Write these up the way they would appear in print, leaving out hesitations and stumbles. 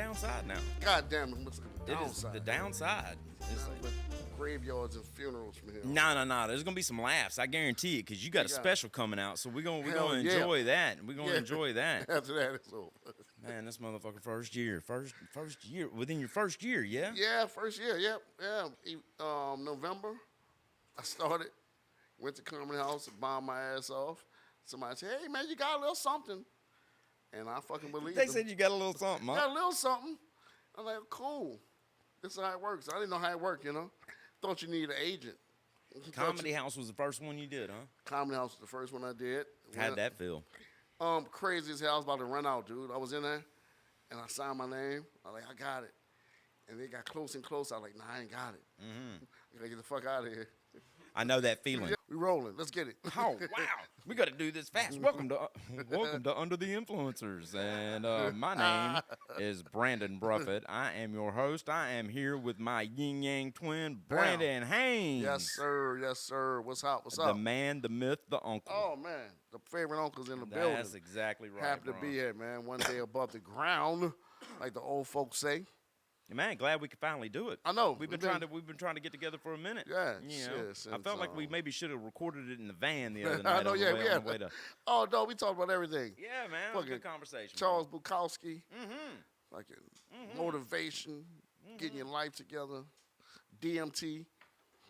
downside now. God damn it, what's the It is downside? the downside. It's like, But graveyards and funerals from here. no. There's gonna be some laughs. I guarantee it, because you got a special coming out, so we're gonna enjoy that. We're gonna enjoy that. After that, it's over. Man, this motherfucker first year within your first year, yeah. Yeah, first year. Yep, yeah. November, I started. Went to Comedy House, bombed my ass off. Somebody said, "Hey man, you got a little something," and I fucking believed They them. said you got a little something, huh? Got a little something. I'm like, cool. This is how it works. I didn't know how it worked, you know. Thought you needed an agent. Comedy House was the first one you did, huh? Comedy House was the first one I did. How'd that feel? Crazy as hell. I was about to run out, dude. I was in there, and I signed my name. I was like, I got it. And they got close and close. I was like, nah, I ain't got it. Mm-hmm. I gotta get the fuck out of here. I know that feeling. We rolling. Let's get it. Oh wow, we got to do this fast. Welcome to Under the Influencers, and my name is Brandon Bruffett. I am your host. I am here with my yin yang twin, Brandon Haynes. Yes sir, yes sir. What's up? What's up? The man, the myth, the uncle. Oh man, the favorite uncle's in the building. That's exactly right. Happy to be here, man. One day above the ground, like the old folks say. Man, glad we could finally do it. I know. We've been trying to get together for a minute. Yeah, you know? shit, I felt like we maybe should have recorded it in the van the other night. I know, yeah, we had. Oh no, we talked about everything. Yeah, man, it was a good conversation. Charles Bukowski, like motivation, getting your life together, DMT.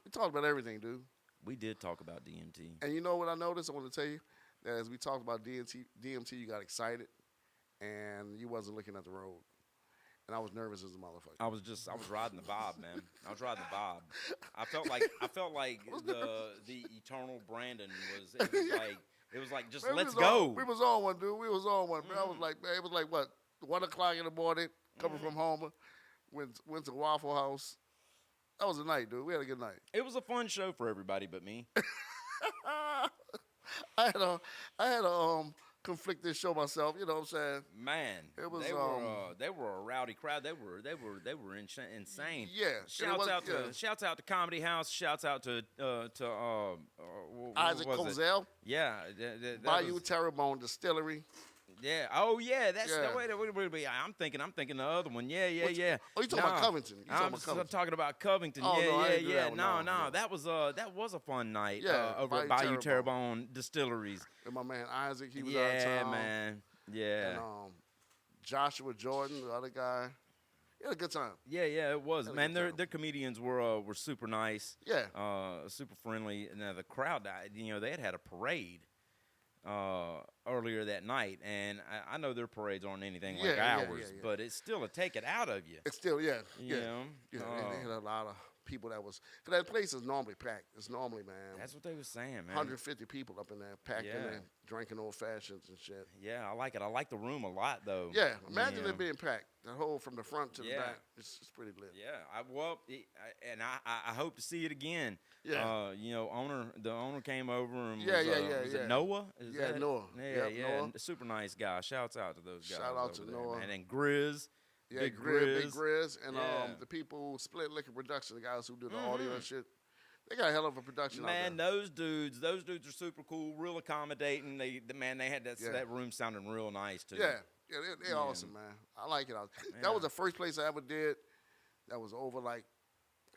We talked about everything, dude. We did talk about DMT. And you know what I noticed? I want to tell you that as we talked about DMT, you got excited, and you wasn't looking at the road. And I was nervous as a motherfucker. I was riding the bob, man. I was riding the bob. I felt like the eternal Brandon was. It was like just let's go. We was on one, dude. We was on one. Man, I was like, man, it was like what, 1 o'clock in the morning, coming from home, went to Waffle House. That was a night, dude. We had a good night. It was a fun show for everybody but me. I had a conflicted show myself, you know what I'm saying? Man, it was they were a rowdy crowd. They were insane. Yeah. Shouts out to Comedy House. Shouts out to Isaac Cozell. Yeah, Bayou Terrebonne Distillery. Yeah. Oh yeah. That's wait. I'm thinking the other one. Yeah. Oh, you talking about Covington? I'm talking about Covington. Oh, yeah. No. That was a fun night. Over at Bayou Terrebonne Distilleries. And my man Isaac, he was out of town. Yeah, man. Yeah. And Joshua Jordan, the other guy. He had a good time. Yeah, it was. Man, their comedians were super nice. Yeah. Super friendly. And the crowd, they had a parade earlier that night, and I know their parades aren't anything like ours, but it's still a take it out of you. It's still, yeah. They had a lot of people because that place is normally packed. It's normally, man. That's what they were saying, man. 150 people up in there, packed in there, drinking old fashions and shit. Yeah, I like it. I like the room a lot, though. Yeah, imagine it being packed. The whole from the front to the back, it's pretty lit. Yeah, I hope to see it again. Yeah. The owner came over and was it Noah? Noah. Yeah, Noah. Super nice guy. Shouts out to those guys. Shout out to Noah. And then Grizz. Yeah, Big Grizz. And the people who Split Liquor Production, the guys who do the audio and shit. They got a hell of a production man, out there. those dudes are super cool, real accommodating. They had that room sounding real nice too. Yeah, they're awesome, man. I like it. That was the first place I ever did that was over like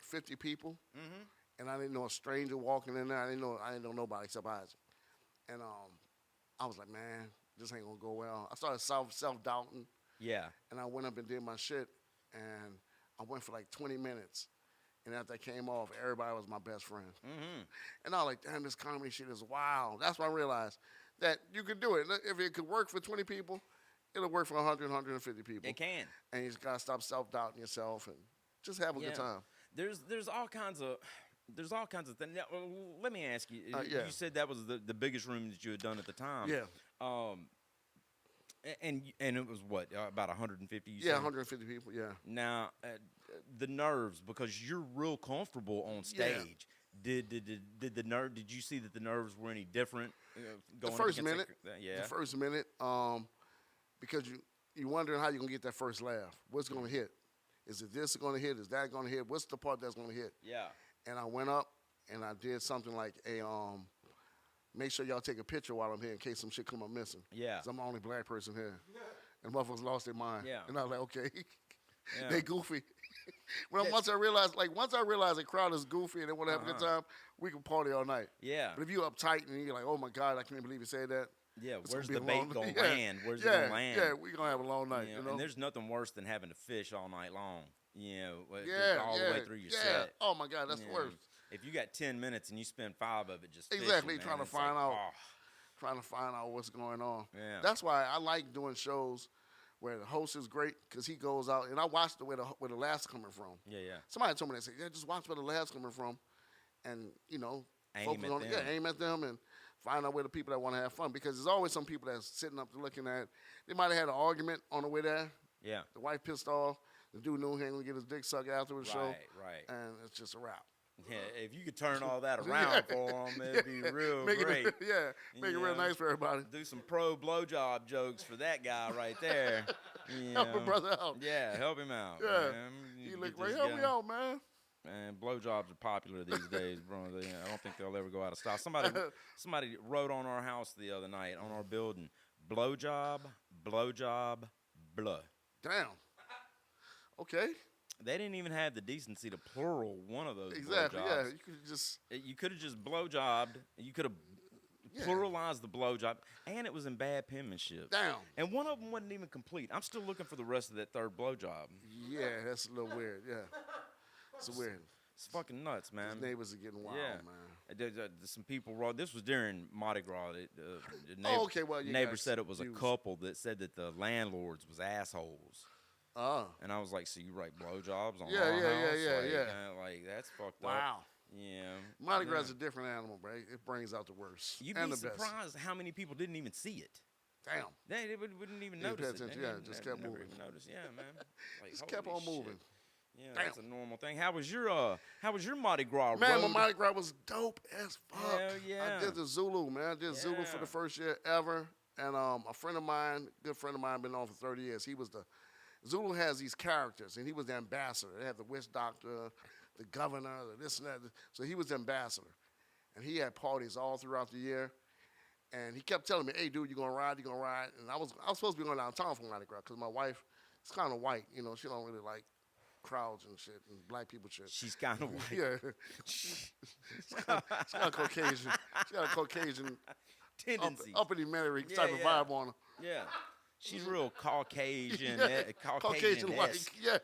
50 people. Mm-hmm. And I didn't know a stranger walking in there. I didn't know nobody except Isaac. And I was like, man, this ain't gonna go well. I started self-doubting. Yeah. And I went up and did my shit, and I went for like 20 minutes. And after I came off, everybody was my best friend. Mm-hmm. And I was like, damn, this comedy shit is wild. That's when I realized that you could do it. If it could work for 20 people, it'll work for 100, 150 people. It can. And you just got to stop self-doubting yourself and just have a good time. There's all kinds of things. Now, let me ask you. You said that was the biggest room that you had done at the time. Yeah. And it was what, about 150? You said? 150 people. Yeah. Now, the nerves, because you're real comfortable on stage. Yeah. Did you see that the nerves were any different? The first minute. The first minute. Because you wondering how you're gonna get that first laugh. What's gonna hit? Is it this gonna hit? Is that gonna hit? What's the part that's gonna hit? Yeah. And I went up and I did something like make sure y'all take a picture while I'm here in case some shit come up missing. Yeah. Because I'm the only black person here. Yeah. And motherfuckers lost their mind. Yeah. And I was like, okay. Yeah. They goofy. Once I realize the crowd is goofy and they want to have a good time, we can party all night. Yeah. But if you're uptight and you're like, oh my God, I can't believe you said that. Yeah, it's where's gonna the be a bait long- gonna land? Where's it gonna land? Yeah, we're gonna have a long night. And there's nothing worse than having to fish all night long. All the way through your set. Oh my God, that's the worst. If you got 10 minutes and you spend 5 of it just Exactly, fishing, trying man, to find like, out. oh. Trying to find out what's going on. Yeah. That's why I like doing shows where the host is great because he goes out and I watch where the laughs coming from. Yeah. Somebody told me they said, yeah, just watch where the laughs coming from, and focus on aim at them and find out where the people that want to have fun because there's always some people that's sitting up looking at. They might have had an argument on the way there. Yeah. The wife pissed off. The dude knew he ain't gonna get his dick sucked after the show. Right. And it's just a wrap. Yeah, if you could turn all that around for them, it'd be real great. Make it real nice for everybody. Do some pro blowjob jokes for that guy right there. Help a brother out. Yeah, help him out. Yeah. Man. You look right. Help me out, man. Man, blowjobs are popular these days, bro. I don't think they'll ever go out of style. Somebody wrote on our house the other night, on our building, blowjob, blow. Damn. Okay. They didn't even have the decency to plural one of those. Exactly. Blowjobs. Yeah. You could have just blowjobbed. You could have pluralized the blowjob, and it was in bad penmanship. Damn. And one of them wasn't even complete. I'm still looking for the rest of that third blowjob. Yeah, that's a little weird. Yeah. It's weird. It's fucking nuts, man. These neighbors are getting wild, man. Some people wrote. This was during Mardi Gras. The okay. Well, neighbor said it was a couple that said that the landlords was assholes. Oh. And I was like, so you write blowjobs on our yeah, house? Like, that's fucked up. Wow. Yeah. Mardi Gras is a different animal, bro. It brings out the worst. You'd and be the surprised how many people didn't even see it. Damn. They wouldn't even notice it. Just kept moving. Notice. Yeah, man. Like, just kept on moving. Yeah, that's a normal thing. How was your Mardi Gras? Man, my Mardi Gras was dope as fuck. Hell yeah. I did the Zulu, man. I did Zulu for the first year ever. And a friend of mine, good friend of mine, been on for 30 years. Zulu has these characters, and he was the ambassador. They had the witch doctor, the governor, the this and that. So he was the ambassador. And he had parties all throughout the year. And he kept telling me, hey, dude, you going to ride? You going to ride? And I was supposed to be going downtown for Mardi Gras because my wife is kind of white. She don't really like crowds and shit and black people shit. She's kind of white. Yeah. She's got a Caucasian. She got a Caucasian tendency. Uppity type of vibe on her. Yeah. She's real Caucasian. Caucasian like. Yeah.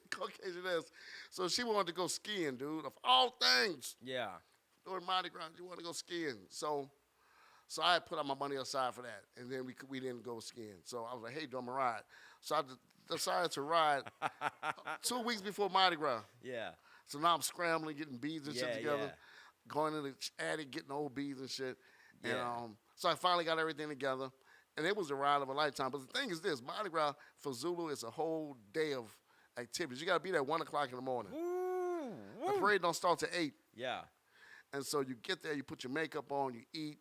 Caucasian-esque. So she wanted to go skiing, dude. Of all things. Yeah. During Mardi Gras, she wanted to go skiing. So I put out my money aside for that. And then we didn't go skiing. So I was like, hey, do I'm going to ride. So I decided to ride 2 weeks before Mardi Gras. Yeah. So now I'm scrambling, getting beads and shit together. Yeah. Going in the attic, getting old beads and shit. Yeah. And so I finally got everything together. And it was a ride of a lifetime. But the thing is this, Mardi Gras for Zulu is a whole day of activities. You got to be there at 1 o'clock in the morning. Woo. The parade don't start till 8. Yeah. And so you get there, you put your makeup on, you eat.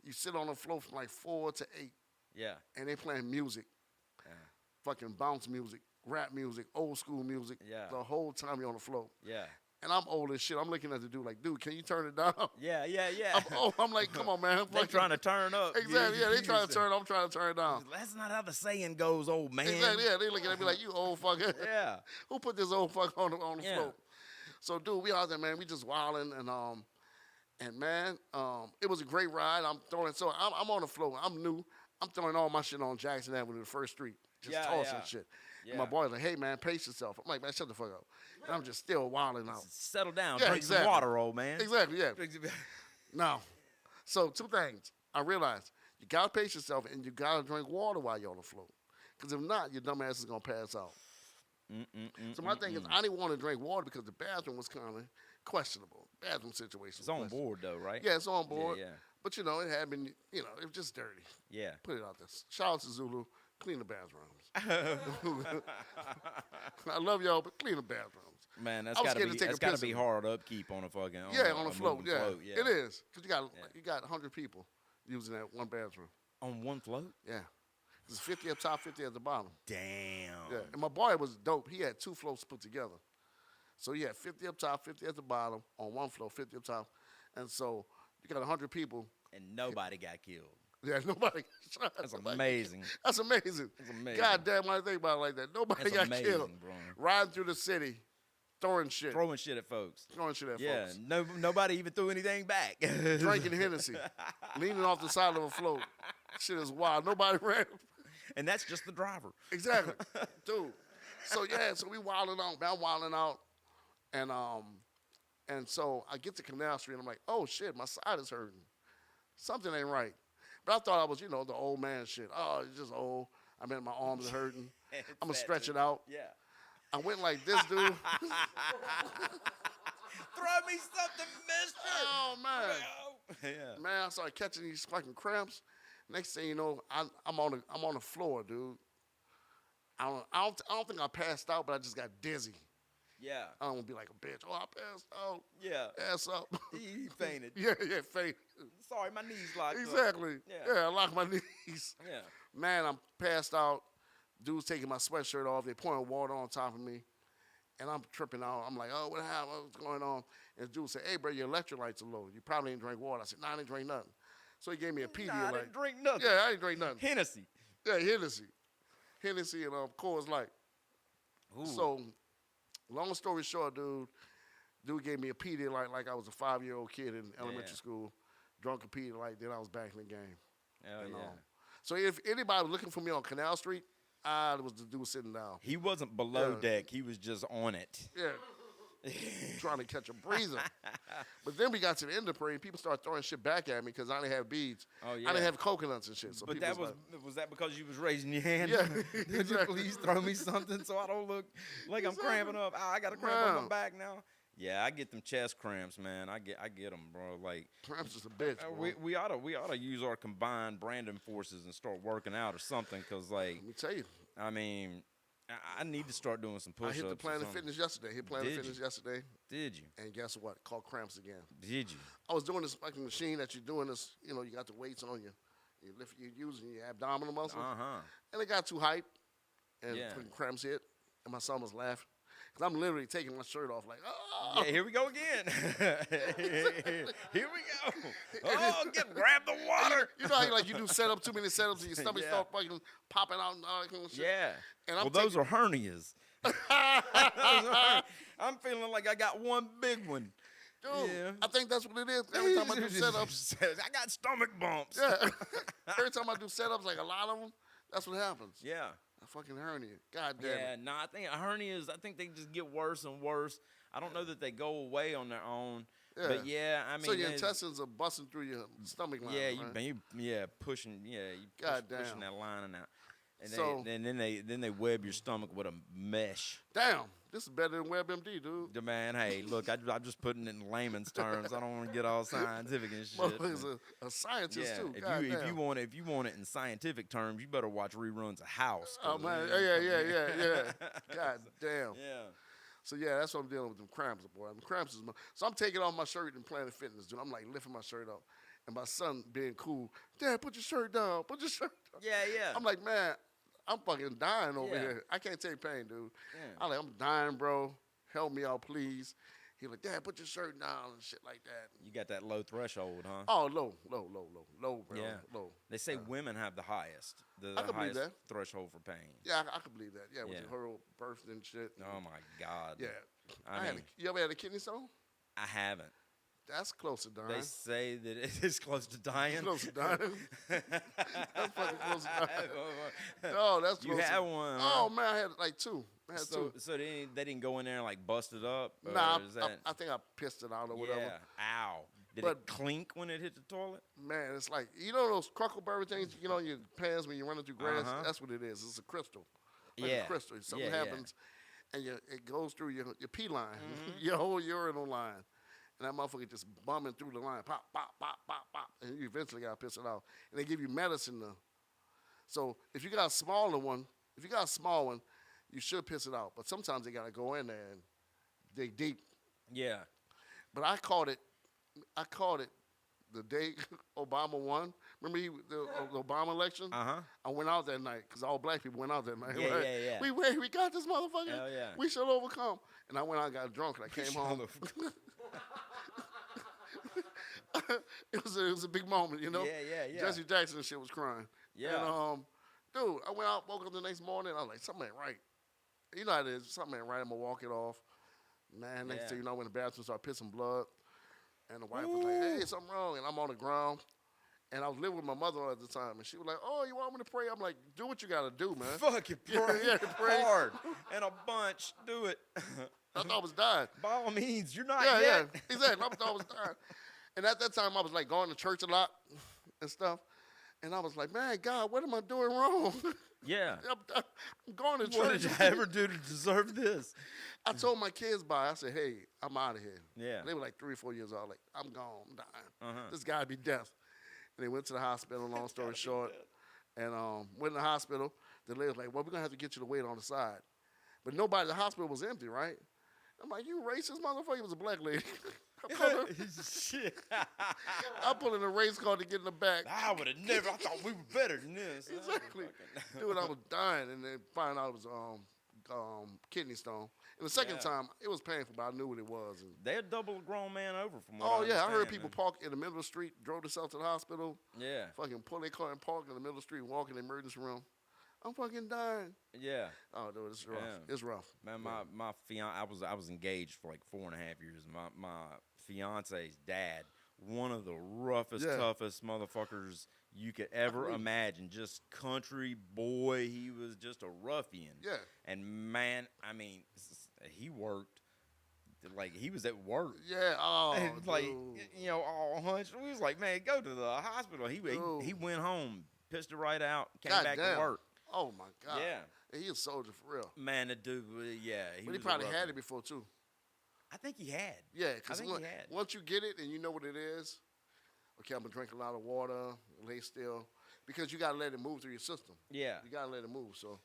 You sit on the floor from like 4 to 8. Yeah. And they playing music. Yeah. Fucking bounce music, rap music, old school music. Yeah. The whole time you're on the floor. Yeah. And I'm old as shit. I'm looking at the dude like, dude, can you turn it down? Yeah. I'm like, come on, man. They trying to turn up. Exactly. Yeah, they trying to turn. I'm trying to turn it down. That's not how the saying goes, old man. Exactly. Yeah, they looking at me like, you old fucker. Yeah. Who put this old fucker on the floor? So, dude, we out there, man. We just wilding and man, it was a great ride. I'm on the floor. I'm new. I'm throwing all my shit on Jackson Avenue, the first street, just tossing shit. Yeah. And my boy's like, hey, man, pace yourself. I'm like, man, shut the fuck up. And I'm just still wilding out. Settle down. Yeah, Drink some water, old man. Exactly, yeah. Now, so 2 things. I realized you got to pace yourself and you got to drink water while you're on the floor. Because if not, your dumb ass is going to pass out. So my thing is, I didn't want to drink water because the bathroom was kind of questionable. Bathroom situation. It's on board, though, right? Yeah, it's on board. Yeah. But, it had been, it was just dirty. Yeah. Put it out there. Shout out to Zulu. Clean the bathrooms. I love y'all, but clean the bathrooms. Man, that's got to be hard upkeep on a fucking on the float. Yeah, it is because you got 100 people using that one bathroom on one float. Yeah, it's 50 up top, 50 at the bottom. Damn. Yeah, and my boy was dope. He had 2 floats put together, so he had 50 up top, 50 at the bottom on one float, 50 up top, and so you got 100 people and nobody got killed. Yeah, nobody got shot. That's amazing. That's amazing. That's amazing. God damn, when I think about it like that. Nobody That's got amazing, killed. bro. Riding through the city, throwing shit. Throwing shit at folks. Throwing shit at Yeah, folks. nobody even threw anything back. Drinking Hennessy. Leaning off the side of a float. Shit is wild. Nobody ran. And that's just the driver. Exactly. Dude. So, yeah, so we wilding out. Man, I'm wilding out. And so I get to Canal Street, and I'm like, oh, shit, my side is hurting. Something ain't right. But I thought I was, the old man shit. Oh, it's just old. I mean, my arms are hurting. I'm going to stretch it out. Yeah. I went like this, dude. Throw me something, mister. Oh, man. Yeah. Man, I started catching these fucking cramps. Next thing you know, I'm on the floor, dude. I don't think I passed out, but I just got dizzy. Yeah. I don't want to be like a bitch. Oh, I passed out. Yeah. Ass up. He fainted. yeah, fainted. Sorry, my knees locked up. Exactly. Yeah, I locked my knees. Yeah. Man, I'm passed out. Dude's taking my sweatshirt off. They're pouring water on top of me. And I'm tripping out. I'm like, oh, what happened? What's going on? And the dude said, hey, bro, your electrolytes are low. You probably didn't drink water. I said, nah, I didn't drink nothing. So he gave me a Pedialyte. Nah, I didn't drink nothing. Yeah, I didn't drink nothing. Hennessy. Yeah, Hennessy and Coors Light. Ooh. So, long story short, dude gave me a Pedialyte like I was a 5-year-old kid in elementary school. Drunk a Pedialyte, then I was back in the game. Hell yeah. So if anybody was looking for me on Canal Street, I was the dude sitting down. He wasn't below deck. He was just on it. Yeah. Trying to catch a breather. But then we got to the end of the parade. People started throwing shit back at me because I didn't have beads. Oh, yeah. I didn't have coconuts and shit. So But that was that because you was raising your hand? Yeah, Could you exactly. please throw me something so I don't look like I'm cramping up? I got a cramp on my back now. Yeah, I get them chest cramps, man. I get them, bro. Like Cramps is a bitch. we ought to use our combined Brandon forces and start working out or something. Cause like Let me tell you. I mean, I need to start doing some push-ups. I hit the Planet Fitness yesterday. Yesterday. Did you? And guess what? Called cramps again. Did you? I was doing this fucking machine that you're doing this, you got the weights on you. You're using your abdominal muscles. And it got too hype. And fucking cramps hit. And my son was laughing. Because I'm literally taking my shirt off like, oh. Yeah, here we go again. Here we go. Oh, grab the water. You know how you do setup, too many setups, and your stomach start fucking popping out and all that kind of shit? Yeah. And those are hernias. I'm feeling like I got one big one. Dude, yeah. I think that's what it is. Every time I do setups. I got stomach bumps. Yeah. Every time I do setups, like a lot of them, that's what happens. Yeah. A fucking hernia. God damn Yeah, it. no, I think hernias, I think they just get worse and worse. I don't know that they go away on their own. Yeah. But yeah, I mean. So your intestines are busting through your stomach line. Yeah, pushing pushing that lining out. And So- then they web your stomach with a mesh. Damn. This is better than WebMD, dude. The man, hey, look, I'm just putting it in layman's terms. I don't want to get all scientific and shit. Motherfucker's a scientist, too. If you want it in scientific terms, you better watch reruns of House. Oh, man. Yeah. God damn. Yeah. So, yeah, that's what I'm dealing with, them cramps, boy. Them cramps is so I'm taking off my shirt and Planet Fitness, dude. I'm, like, lifting my shirt up. And my son being cool, Dad, put your shirt down. Put your shirt down. Yeah. I'm like, man, I'm fucking dying over Yeah. here. I can't take pain, dude. Yeah. I'm dying, bro. Help me out, please. He like, Dad, put your shirt down and shit like that. You got that low threshold, huh? Oh, low, bro. Yeah. Low. They say women have the highest, the I can believe highest that. threshold for pain. Yeah, I can believe that. Yeah, with Yeah. the whole birth and shit. Oh my God. Yeah. I mean, you ever had a kidney stone? I haven't. That's close to dying. They say that it is close to dying. Close to dying. That's fucking close to dying. No, that's close. You had to, one. Huh? Oh man, I had like two. I had two. So they didn't go in there and like bust it up? Or Nah, is that, I think I pissed it out or whatever. Yeah. Ow. Did But- it clink when it hit the toilet? Man, it's like, those Cruckleberry things, in your pants when you're running through grass? Uh-huh. That's what it is. It's a crystal. Like Yeah. a crystal. Something Yeah, yeah. happens, and it goes through your pee line, your whole urinal line. And that motherfucker just bumming through the line. Pop, pop, pop, pop, pop. And you eventually got to piss it out. And they give you medicine to. So if you got a small one, you should piss it out. But sometimes they got to go in there and dig deep. Yeah. But I caught it the day Obama won. Remember the Obama election? Uh-huh. I went out that night because all black people went out that night. Yeah, right? yeah. We got this motherfucker. Hell yeah. We shall overcome. And I went out and got drunk and I came home. it was a big moment, you know. Yeah. Jesse Jackson and shit was crying. Yeah. And dude, I went out, woke up the next morning. I was like, something ain't right. You know how it is. Something ain't right. I'm gonna walk it off. Man, next thing you know, I went in the bathroom, started pissing blood, and the wife was like, "Hey, something wrong," and I'm on the ground. And I was living with my mother at the time, and she was like, "Oh, you want me to pray?" I'm like, "Do what you gotta do, man." Fucking pray, pray hard and a bunch. Do it. I thought I was dying. By all means, you're not Yeah, yet. exactly. I thought I was dying. And at that time, I was like going to church a lot and stuff. And I was like, "Man, God, what am I doing wrong?" Yeah. I'm going to church. What did I ever do to deserve this? I told my kids I said, "Hey, I'm out of here." Yeah. They were like 3 or 4 years old. Like, I'm gone. I'm dying. Uh-huh. This gotta be death. And they went to the hospital, long story short. And went in the hospital. The lady was like, "Well, we're going to have to get you to wait on the side." But the hospital was empty, right? I'm like, "You racist motherfucker." It was a black lady. Shit. I pulled in a race car to get in the back. I would have never. I thought we were better than this. Exactly. Dude, I was dying. And then find out it was kidney stone. And the second time, it was painful, but I knew what it was. And they'll double a grown man over from what I I understand, heard people man. park in the middle of the street, drove themselves to the hospital. Yeah. Fucking pull their car and park in the middle of the street, walk in the emergency room. I'm fucking dying. Yeah. Oh, dude, it's rough. Yeah. It's rough. Man, my fiance, I was engaged for like 4.5 years. My fiance's dad, one of the roughest, toughest motherfuckers you could ever imagine. Just country boy. He was just a ruffian. Yeah. And man, I mean, he worked like he was at work. Yeah. Oh, And like dude. all hunched. We was like, man, go to the hospital. He went home, pissed it right out, came God back damn. to work. Oh my God. Yeah. He a soldier for real. Man, the dude, But he probably had it before too. I think he had. Yeah, I because think he had. once you get it and you know what it is, okay, I'm gonna drink a lot of water, lay still, because you gotta let it move through your system. Yeah. You gotta let it move. So,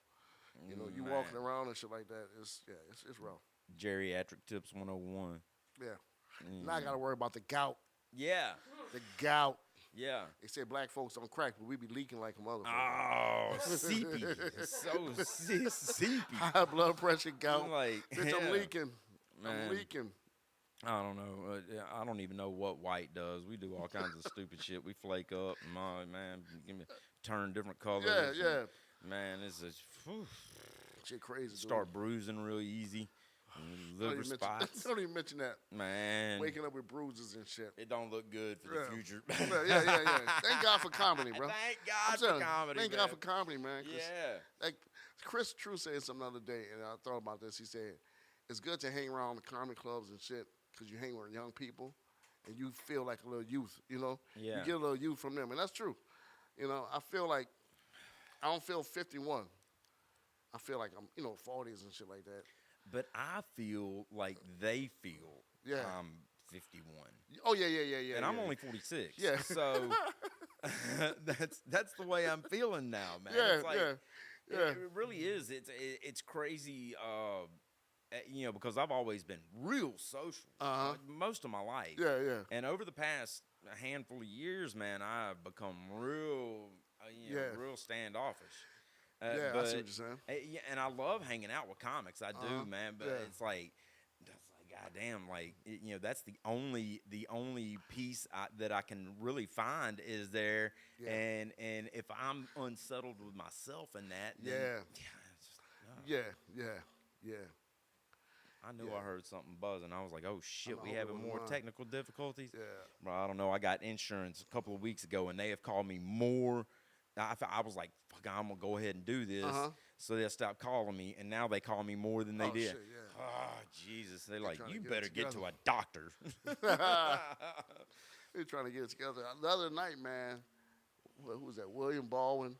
you walking around and shit like that, it's rough. Geriatric tips 101. Yeah. Now I gotta worry about the gout. Yeah. The gout. Yeah. They say black folks don't crack, but we be leaking like a motherfucker. Oh, seepy. So seepy. High blood pressure, gout. Like, Bitch, I'm leaking. Man. I'm leaking. I don't know. I don't even know what white does. We do all kinds of stupid shit. We flake up, and man, turn different colors. Yeah. Man, this is Shit crazy. start bruising real easy. Liver spots. Don't even mention that. Man, Waking up with bruises and shit. it don't look good for the future. Yeah. Thank God for comedy, bro. Thank God for comedy. Thank God for comedy, man. Yeah. Like Chris True said something the other day, and I thought about this. He said, it's good to hang around the comedy clubs and shit because you hang with young people and you feel like a little youth, Yeah. You get a little youth from them, and that's true. I feel like I don't feel 51. I feel like I'm, 40s and shit like that. But I feel like they feel I'm 51. Oh, yeah. And I'm only 46. Yeah. So that's the way I'm feeling now, man. Yeah, It's like, yeah. It really is. It's crazy, because I've always been real social most of my life. Yeah. And over the past handful of years, man, I've become real, real standoffish. I see what you're saying. And I love hanging out with comics. I do, man. But it's like, goddamn, like that's the only piece that I can really find is there. Yeah. And if I'm unsettled with myself in that, then, it's just, Yeah. I knew I heard something buzzing. I was like, oh shit, we hope having it more wasn't mine. technical difficulties. Yeah. Bro, I don't know. I got insurance a couple of weeks ago, and they have called me more. I was like, fuck, I'm going to go ahead and do this. So they stopped calling me, and now they call me more than they did. Shit, yeah. Oh, Jesus. They're like, trying to you get better it get to together. a doctor. They're trying to get it together. The other night, man, who was that? William Baldwin,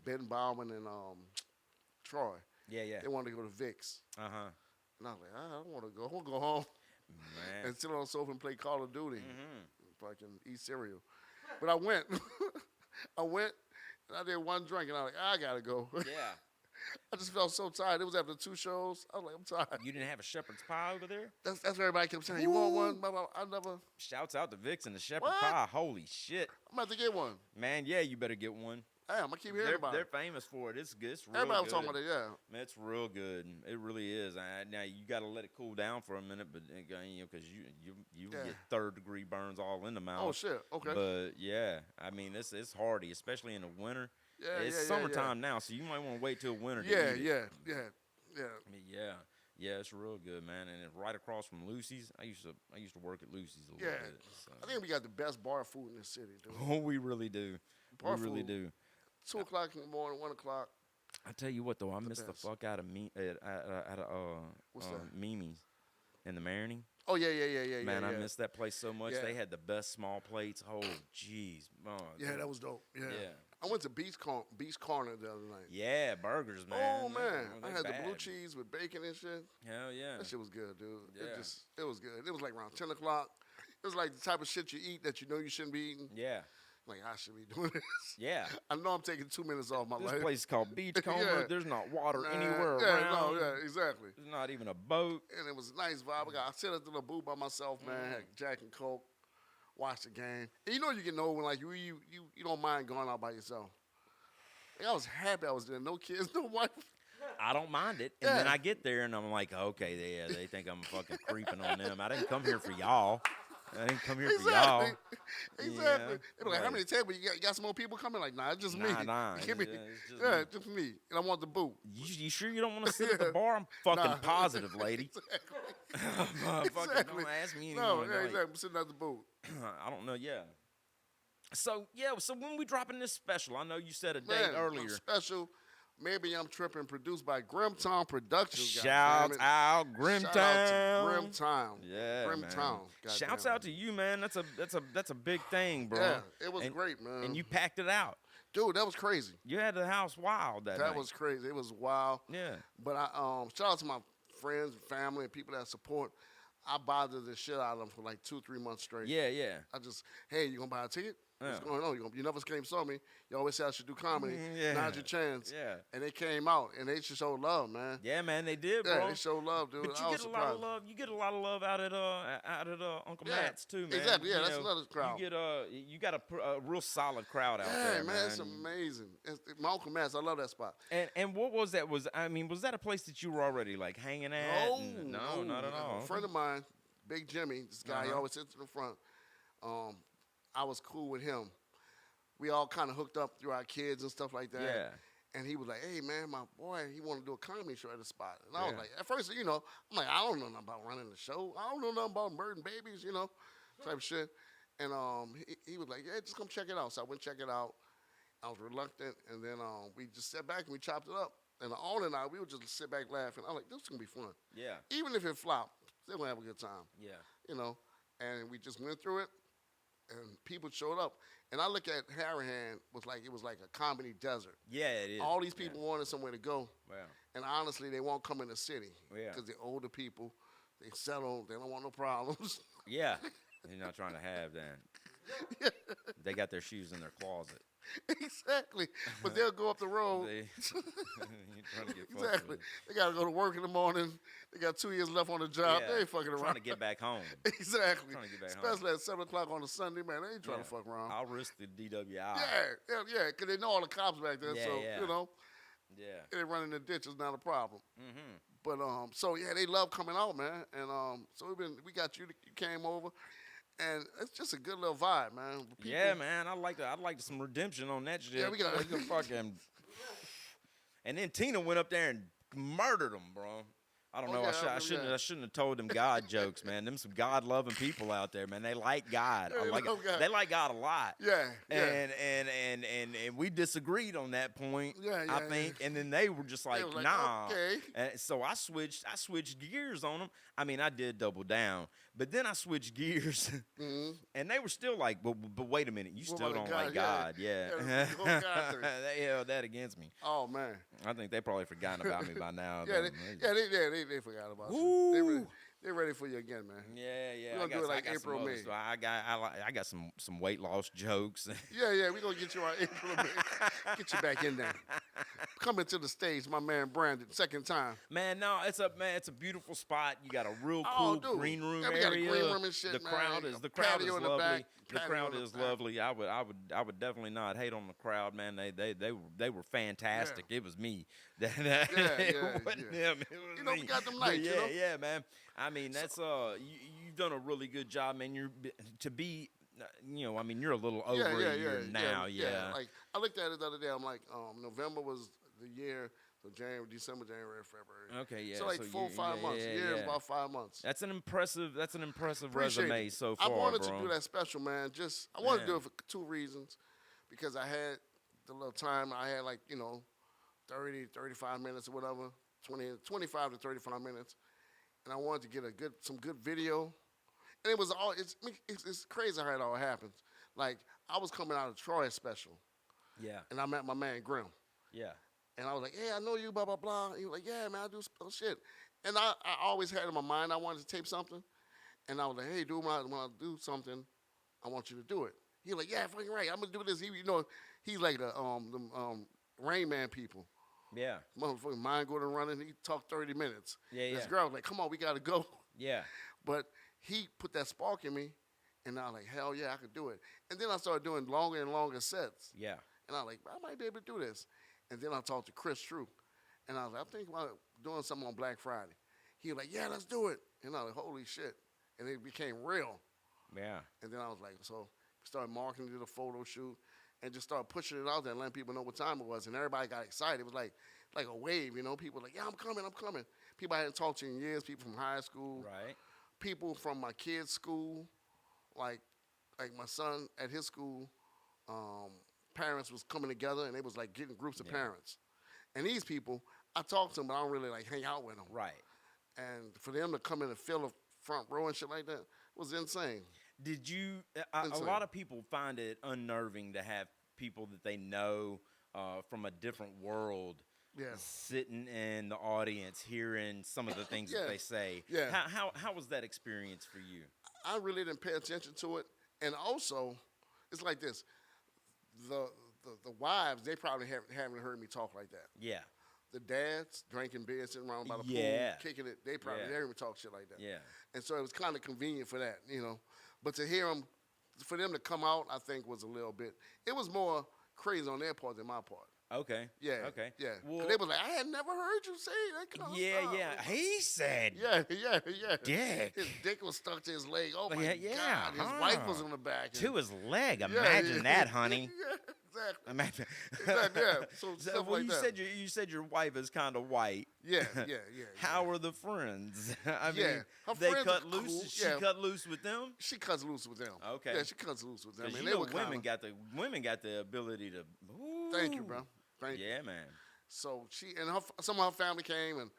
Ben Baldwin, and Troy. Yeah. They wanted to go to Vic's. Uh-huh. And I was like, I don't want to go. I want to go home Man. and sit on the sofa and play Call of Duty. Fucking eat cereal. But I went. And I did one drink, and I was like, I got to go. Yeah. I just felt so tired. It was after 2 shows. I was like, I'm tired. You didn't have a shepherd's pie over there? That's what everybody kept saying. You want one? Blah, blah. I never. Shouts out to Vix and the shepherd What? pie. Holy shit. I'm about to get one. Man, yeah, you better get one. Damn, I keep hearing about They're it. famous for it. It's good. It's real Everybody was good. talking about it, yeah. Man, it's real good. It really is. Now you got to let it cool down for a minute, but because you Yeah. get 3rd-degree burns all in the mouth. Oh, shit, okay. But yeah, I mean it's hardy, especially in the winter. Yeah, It's yeah, yeah, summertime now, so you might want to wait till winter. To Yeah, eat it. yeah. I mean, yeah, it's real good, man. And it's right across from Lucy's. I used to work at Lucy's a little Yeah. bit. So. I think we got the best bar food in the city, dude. Oh, we really do. Bar we really food. do. 2 o'clock in the morning, 1 o'clock. I tell you what, though, I miss the best. fuck out of me at What's that? Mimi's in the Marigny. Oh, yeah. Man, yeah. I miss that place so much. Yeah. They had the best small plates. Oh, jeez. Oh, Yeah, that was dope. Yeah. Yeah. I went to Beast Corner the other night. Yeah, burgers, man. Oh, man. They I had the blue bad. cheese with bacon and shit. Hell yeah. That shit was good, dude. Yeah. It was good. It was like around 10 o'clock. It was like the type of shit you eat that you know you shouldn't be eating. Yeah. Like, I should be doing this. Yeah. I know I'm taking 2 minutes off my This life. place is called Beachcomber. Yeah. There's not water Nah, anywhere yeah, around. No, yeah, exactly. There's not even a boat. And it was a nice vibe. I sit at the little booth by myself, man. Had Jack and Coke, watch the game. And you know you get know when like you don't mind going out by yourself. Like, I was happy I was there. No kids, no wife. I don't mind it. And then Yeah. I get there and I'm like, okay, they think I'm fucking creeping on them. I didn't come here for y'all. I didn't come here for y'all. Exactly. Yeah, They be like, how right. many tables? You got some more people coming? Like, nah, it's just me. Nah, Give me, it's just yeah, me. just me. And I want the boot. You sure you don't want to sit at the bar? I'm fucking Nah. positive, lady. Fucking Exactly. don't ask me No, anymore. yeah, like, exactly. I'm sitting at the boot. I don't know, yeah. So when we dropping this special, I know you said a date Man, earlier. special. Maybe I'm tripping. Produced by Grimtown Productions. Shout goddammit. out Grimtown. Shout out to Grimtown. Yeah, Grimtown. man. Shouts out to you, man. That's a big thing, bro. Yeah, it was And- great, man. And you packed it out. dude, that was crazy. You had the house wild that That night. was crazy. It was wild. Yeah. But I shout out to my friends, family, and people that support. I bothered the shit out of them for like 2-3 months straight. Yeah. I just, hey, you gonna buy a ticket? What's Yeah. going on? You never came saw me. You always said I should do comedy. Yeah. Now's your chance. Yeah. And they came out and they should show love, man. Yeah, man, they did, Yeah, bro. they showed love, dude. But I you was get a lot of surprised. love. You get a lot of love out at Uncle Yeah, Matt's too, man. exactly, yeah, You that's know, another crowd. You get you got a real solid crowd out Yeah, there, man, it's amazing. My Uncle Matt's, I love that spot. And what was that? Was that a place that you were already like hanging at? No, not at all. A friend of mine, Big Jimmy, this guy, he always sits in the front. I was cool with him. We all kind of hooked up through our kids and stuff like that. Yeah. And he was like, hey, man, my boy, he want to do a comedy show at the spot. And I was Yeah. like, at first, I'm like, I don't know nothing about running the show. I don't know nothing about murdering babies, type of shit. And he was like, yeah, just come check it out. So I went check it out. I was reluctant. And then we just sat back and we chopped it up. And the owner and I, we would just sit back laughing. I was like, this is going to be fun. Yeah. Even if it flopped, still going to have a good time. Yeah. And we just went through it. And people showed up. And I look at Harahan, it was like a comedy desert. Yeah, it is. All these people wanted somewhere to go. Wow. And honestly, they won't come in the city. Yeah. Because they're older people. They settle. They don't want no problems. Yeah. You're not trying to have that. They got their shoes in their closet. Exactly. But they'll go up the road. You're trying to get fucked Exactly. with. They got to go to work in the morning. They got 2 years left on the job. Yeah. They ain't fucking around. Trying to get back home. Exactly. Trying to get back home. Especially at 7 o'clock on a Sunday, man. They ain't trying to fuck around. I'll risk the DWI. Yeah. Because they know all the cops back there. Yeah, So, yeah. Yeah. they running the ditch is not a problem. Mm-hmm. But they love coming out, man. And so we got you came over, and it's just a good little vibe, man. People, Yeah, man. I'd like some redemption on that shit. Yeah, we got- fucking. And then Tina went up there and murdered him, bro. I don't know. yeah, I shouldn't. yeah. I shouldn't have told them God jokes, man. Them some God loving people out there, man. They like God. Yeah, they love God. They like God a lot. Yeah. And we disagreed on that point. Yeah, I yeah, think. And then they were just like, was like, nah. okay. And so I switched gears on them. I mean, I did double down, but then I switched gears, and they were still like, but wait a minute, you still about don't God? like Yeah. God, yeah. Yeah, the whole God thing. They held that against me. Oh man. I think they probably forgotten about me by now. Yeah, though. they forgot about Ooh. you. They're ready for you again, man. Yeah, yeah. We're gonna do it like April, May. So I got some weight loss jokes. Yeah, we're gonna get you out April, May. Get you back in there. Coming to the stage, my man Brandon, second time. Man, no, it's a beautiful spot. You got a real Oh, cool dude. green room Yeah, we area. got a green room and shit, the man. crowd is A lovely. patio in the back, The patio crowd in the is back. lovely. I would definitely not hate on the crowd, man. They were fantastic. Yeah. It was me. Yeah. It wasn't them. It was You know, me. we got them But nights, yeah, you know? yeah, man. I mean, that's you've done a really good job, man. To be, I mean, you're a little over a year now. Yeah. Like I looked at it the other day. I'm like, November was the year. So January, December, January, February. Okay, yeah. So like 4 or 5 months. Yeah, A year is yeah. about 5 months. That's an impressive Appreciate resume it. so far, I wanted bro. to do that special, man. I wanted to do Yeah. it for 2 reasons. Because I had the little time. I had like, 30, 35 minutes or whatever. 25 to 35 minutes. And I wanted to get some good video. And it was all, it's crazy how it all happens. Like, I was coming out of Troy's special. Yeah. And I met my man Grim. Yeah. And I was like, hey, I know you, blah, blah, blah. And he was like, yeah, man, I do shit. And I always had in my mind I wanted to tape something. And I was like, hey, dude, when I do something, I want you to do it. He was like, yeah, fucking right. I'm going to do this. He's like the Rain Man people. Yeah. Motherfucking mind going and running. He talked 30 minutes. Yeah, This yeah. girl was like, come on, we got to go. Yeah. But he put that spark in me. And I was like, hell yeah, I could do it. And then I started doing longer and longer sets. Yeah. And I was like, I might be able to do this. And then I talked to Chris True. And I was like, I'm thinking about doing something on Black Friday. He was like, yeah, let's do it. And I was like, holy shit. And it became real. Yeah. And then I was like, so we started marketing, did a photo shoot, and just started pushing it out there and letting people know what time it was. And everybody got excited. It was like a wave, People were like, yeah, I'm coming. People I hadn't talked to in years, people from high school. Right. People from my kids' school. Like my son at his school, parents was coming together, and they was like getting groups of parents. And these people, I talk to them, but I don't really like hang out with them. Right. And for them to come in and fill the front row and shit like that was insane. Did you? A lot of people find it unnerving to have people that they know from a different world sitting in the audience, hearing some of the things that they say. Yeah. How was that experience for you? I really didn't pay attention to it, and also, it's like this: the wives, they probably haven't heard me talk like that. Yeah. The dads drinking beer, sitting around by the pool, kicking it, they probably never talk shit like that. Yeah. And so it was kind of convenient for that, But to hear them, for them to come out, I think was a little bit. It was more crazy on their part than my part. Okay. Yeah. Okay. Yeah. Well, they was like, I had never heard you say that kind of stuff. Yeah. He said. Yeah. Dick. His dick was stuck to his leg. Oh my Yeah, God. His wife was on the back. To his leg. Imagine that, honey. Exactly. Imagine. Exactly. Yeah. So stuff well, like that. you said your wife is kind of white. Yeah. How are the friends? I mean, Her they friends cut are loose. cool. She Yeah. cut loose with them. She cuts loose with them. Okay. Yeah, she cuts loose with them. Because They were women got the ability to. Ooh. Thank you, bro. Thank you. Yeah, man. So she and some of her family came, and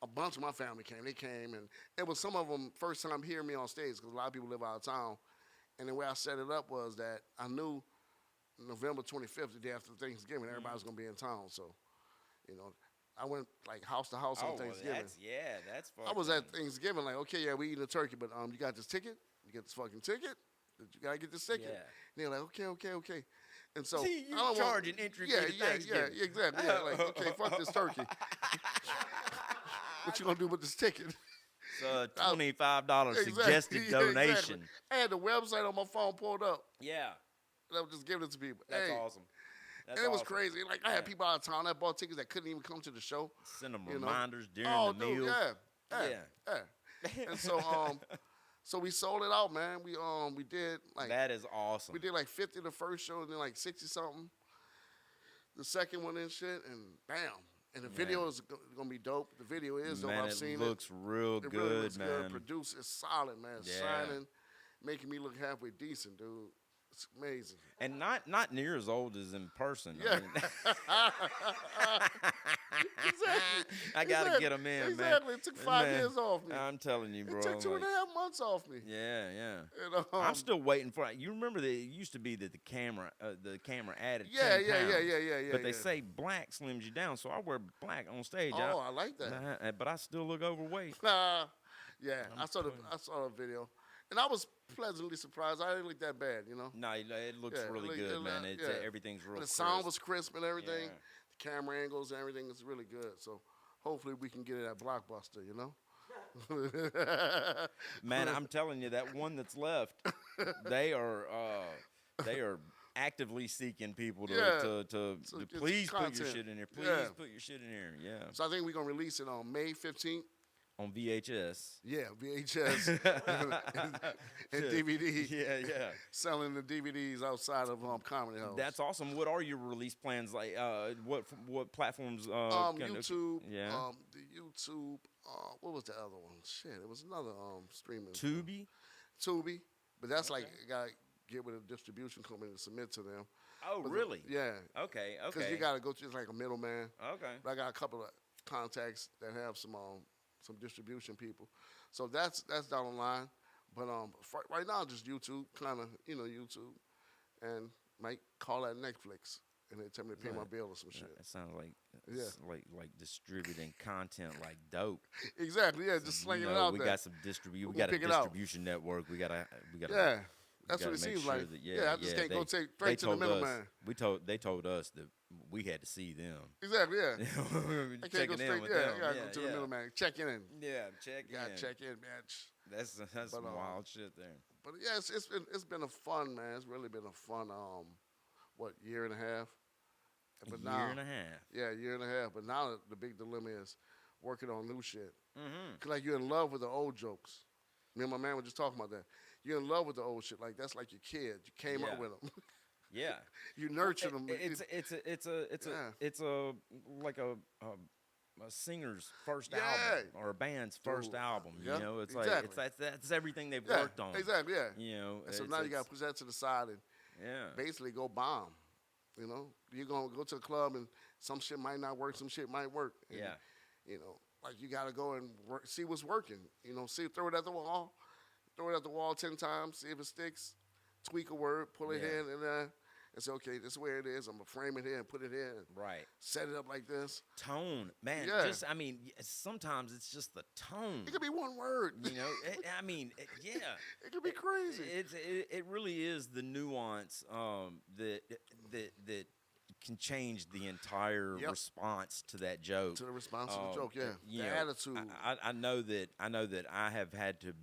a bunch of my family came. They came, and it was some of them first time hearing me on stage because a lot of people live out of town. And the way I set it up was that I knew November 25th, the day after Thanksgiving, everybody was gonna be in town. So, I went like house to house on Thanksgiving. That's fun. I was at Thanksgiving like, okay, yeah, we eating a turkey, but you got this ticket? You get this fucking ticket? You gotta get this ticket. Yeah. And they're like, okay. And so See, you I don't charging entry fee to Thanksgiving. Yeah, exactly. Yeah, like, okay, fuck this turkey. What you gonna do with this ticket? It's a $25 suggested Yeah, donation. exactly. I had the website on my phone pulled up. Yeah. And I was just giving it to people. That's hey. awesome. And it was crazy. Like, I had people out of town that bought tickets that couldn't even come to the show. Send them reminders during the dude, meal. Yeah. And so, so we sold it out, man. We did like that is awesome. We did like 50 the first show, and then like 60 something the second one and shit, and bam. And the video is gonna be dope. The video is dope. I've seen it. It looks real good, really looks man. Good. Produced, it's solid, man. It's shining, making me look halfway decent, dude. It's amazing. And not near as old as in person. Yeah. I mean, Exactly. I gotta get them in, man. Exactly. It took 5 years off me. I'm telling you, bro. It took 2.5 months off me. Yeah. And, I'm still waiting for it. You remember that it used to be that the camera added 10 yeah. But they say black slims you down, so I wear black on stage. Oh, I like that. But I still look overweight. Yeah, I saw the video, and I was pleasantly surprised. I didn't look that bad, you know. No, it looks really good, man. Everything's real. And the crisp. sound was crisp and everything. Yeah. The camera angles and everything is really good. So hopefully we can get it at Blockbuster, you know. Man, I'm telling you, that one that's left, they are actively seeking people to please put your shit in here. Please put your shit in here. Yeah. So I think we're gonna release it on May 15th. On VHS. Yeah, VHS and DVD. Yeah. Selling the DVDs outside of Comedy House. That's awesome. What are your release plans like? What platforms? YouTube. Yeah. The YouTube. What was the other one? Shit, it was another streaming. Tubi. But that's like you gotta get with a distribution company to submit to them. Oh, really? Yeah. Okay. Because you gotta go through like a middleman. Okay. But I got a couple of contacts that have some distribution people, so that's down the line. But right now just YouTube, kind of YouTube, and might call that Netflix, and they tell me to pay my bill or some shit. It sounds like like distributing content like dope. Exactly, yeah, just slinging it out we there. Got some we got a distribution network. We got yeah. That's what it seems like. I just can't go straight to the middleman. They told us that we had to see them. Exactly, yeah. I can't go straight. You gotta go to the middleman. Check in. Yeah, check in. You gotta check in, bitch. That's some wild shit there. But yeah, it's been a fun, man. It's really been a fun year and a half. But year and a half. Yeah, year and a half. But now the big dilemma is working on new shit. Mm-hmm. Cause like you're in love with the old jokes. Me and my man were just talking about that. You're in love with the old shit. Like that's like your kid. You came up with them. Yeah. You nurture them. It's like a singer's first album or a band's first album. You know, it's exactly. like that's everything they've worked on. Exactly. Yeah. You know. And so now you got to put that to the side and basically go bomb. You know, you're gonna go to a club and some shit might not work, some shit might work. And, you know, like you got to go and see what's working. You know, throw it at the wall. Throw it at the wall 10 times, see if it sticks. Tweak a word, pull it in, and say, okay, this is where it is. I'm going to frame it here and put it here. Right. Set it up like this. Tone. Man, sometimes it's just the tone. It could be one word. You know, It could be crazy. It really is the nuance that can change the entire response to that joke. To the response to the joke, the know, attitude. I know that I have had to